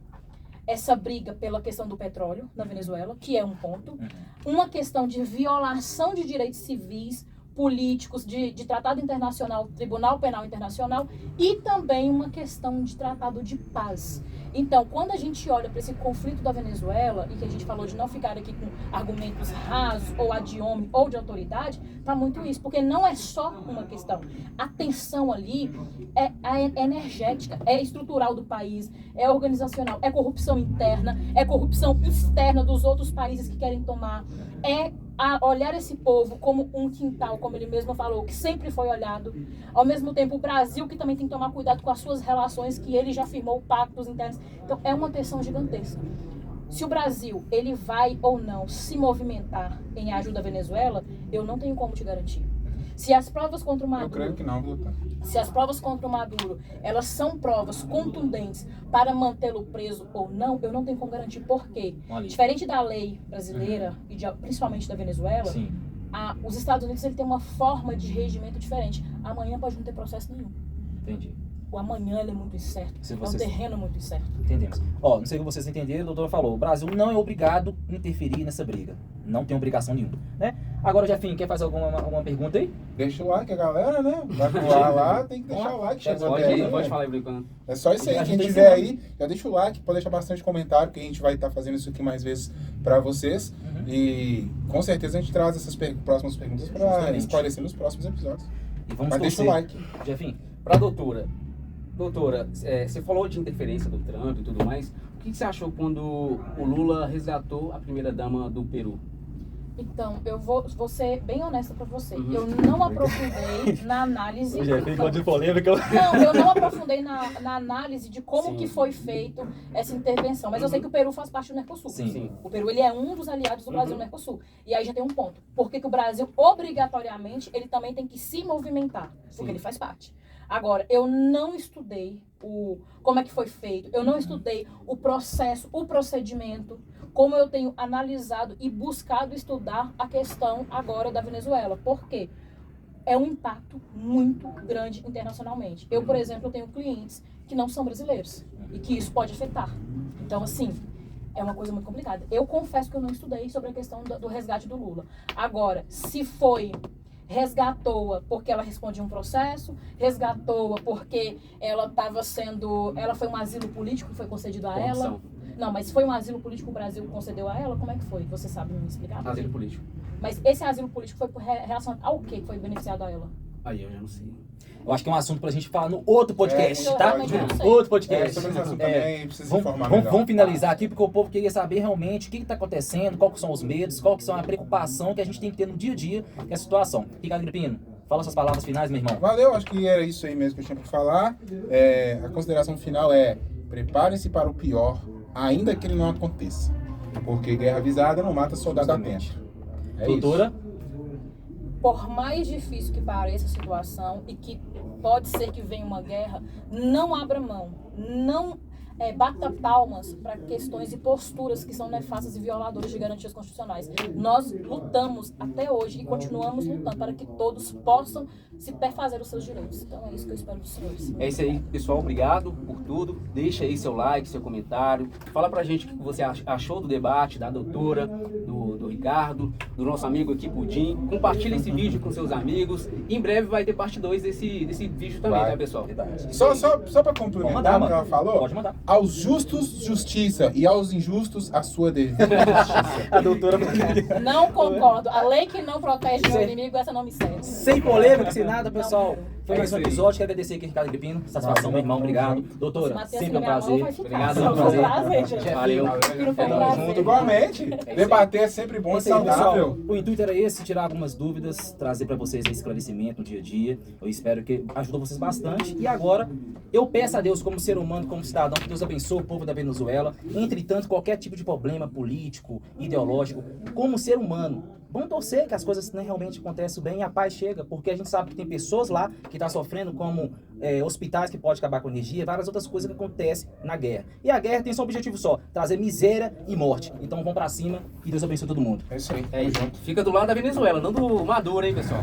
Essa briga pela questão do petróleo na Venezuela, que é um ponto. Uma questão de violação de direitos civis políticos de tratado internacional, Tribunal Penal Internacional, e também uma questão de tratado de paz. Então, quando a gente olha para esse conflito da Venezuela, e que a gente falou de não ficar aqui com argumentos rasos, ou ad hominem, ou de autoridade, tá muito isso, porque não é só uma questão. A tensão ali é energética, é estrutural do país, é organizacional, é corrupção interna, é corrupção externa dos outros países que querem tomar, é a olhar esse povo como um quintal, como ele mesmo falou, que sempre foi olhado. Ao mesmo tempo, o Brasil, que também tem que tomar cuidado com as suas relações, que ele já firmou pactos internos. Então, é uma tensão gigantesca. Se o Brasil, ele vai ou não se movimentar em ajuda à Venezuela, eu não tenho como te garantir. Se as provas contra o Maduro... Eu creio que não, viu? Se as provas contra o Maduro, elas são provas contundentes para mantê-lo preso ou não, eu não tenho como garantir. Por quê? Diferente da lei brasileira, e principalmente da Venezuela, os Estados Unidos ele tem uma forma de regimento diferente. Amanhã pode não ter processo nenhum. Entendi. O amanhã ele é muito incerto. É um terreno muito incerto. Entendemos. Ó, não sei o que vocês entenderam, a doutora falou, o Brasil não é obrigado a interferir nessa briga. Não tem obrigação nenhuma, né? Agora, Jefinho, quer fazer alguma pergunta aí? Deixa o like, a galera, né? Vai pular lá, tem que deixar o like. Pode falar aí, brincando. É só isso aí. Quem tiver aí, já deixa o like, pode deixar bastante comentário, que a gente vai estar fazendo isso aqui mais vezes para vocês. E com certeza a gente traz essas próximas perguntas para esclarecer nos próximos episódios. E vamos Mas deixa o like. Jefinho. Pra doutora, você falou de interferência do Trump e tudo mais. O que você achou quando o Lula resgatou a primeira-dama do Peru? Então, eu vou ser bem honesta pra você. Eu não aprofundei na análise... Não, eu não aprofundei na análise de como que foi feito essa intervenção. Mas eu sei que o Peru faz parte do Mercosul. Sim. O Peru, ele é um dos aliados do Brasil no Mercosul. E aí já tem um ponto. Porque que o Brasil, obrigatoriamente, ele também tem que se movimentar. Porque ele faz parte. Agora, eu não estudei como é que foi feito. Eu não estudei o processo, o procedimento, como eu tenho analisado e buscado estudar a questão agora da Venezuela. Por quê? É um impacto muito grande internacionalmente. Eu, por exemplo, tenho clientes que não são brasileiros e que isso pode afetar. Então, assim, é uma coisa muito complicada. Eu confesso que eu não estudei sobre a questão do resgate do Lula. Agora, se resgatou-a porque ela respondia um processo, resgatou-a porque ela foi um asilo político que foi concedido a ela. Não, mas foi um asilo político que o Brasil concedeu a ela? Como é que foi? Você sabe me explicar? Asilo político. Mas esse asilo político foi por relação ao que foi beneficiado a ela? Aí eu já não sei. Eu acho que é um assunto pra gente falar no outro podcast, tá? Realmente não sei. Outro podcast. Sobre esse assunto também, precisa informar melhor. Vamos finalizar aqui, porque o povo queria saber realmente o que está acontecendo, quais são os medos, qual que são a preocupação que a gente tem que ter no dia a dia com essa situação. Ricardo Agripino, fala suas palavras finais, meu irmão. Valeu, acho que era isso aí mesmo que eu tinha para falar. A consideração final é: preparem-se para o pior, ainda que ele não aconteça. Porque guerra avisada não mata soldado a tempo. Doutora? Por mais difícil que pareça a situação e que pode ser que venha uma guerra, não abra mão, não bata palmas para questões e posturas que são nefastas e violadoras de garantias constitucionais. Nós lutamos até hoje e continuamos lutando para que todos possam se perfazer os seus direitos. Então é isso que eu espero dos senhores. É isso aí, pessoal. Obrigado por tudo. Deixa aí seu like, seu comentário. Fala pra gente o que você achou do debate, da doutora, do Ricardo, do nosso amigo aqui, Pudim. Compartilha esse vídeo com seus amigos. Em breve vai ter parte 2 desse vídeo também, tá, pessoal? Só para complementar o que ela falou, pode mandar. Aos justos, justiça, e aos injustos, a sua devida justiça. A doutora... Não concordo. A lei que não protege meu inimigo, essa não me serve. Sem polêmica, sem nada, pessoal. Foi mais um episódio. Quero agradecer aqui, Ricardo Agripino. Satisfação, meu irmão. Obrigado. Doutora, sempre um prazer. Obrigado, foi um prazer. Gente. Valeu. Tamo junto igualmente. Debater é sempre bom e saudável. O intuito era esse, tirar algumas dúvidas, trazer para vocês esclarecimento no dia a dia. Eu espero que ajudou vocês bastante. E agora, eu peço a Deus, como ser humano, como cidadão, que Deus abençoe o povo da Venezuela. Entretanto, qualquer tipo de problema político, ideológico, como ser humano, vamos torcer que as coisas realmente aconteçam bem e a paz chega, porque a gente sabe que tem pessoas lá que estão sofrendo, como hospitais que podem acabar com energia, várias outras coisas que acontecem na guerra. E a guerra tem só um objetivo só, trazer miséria e morte. Então vamos pra cima e Deus abençoe todo mundo. É isso aí. Fica do lado da Venezuela, não do Maduro, hein, pessoal?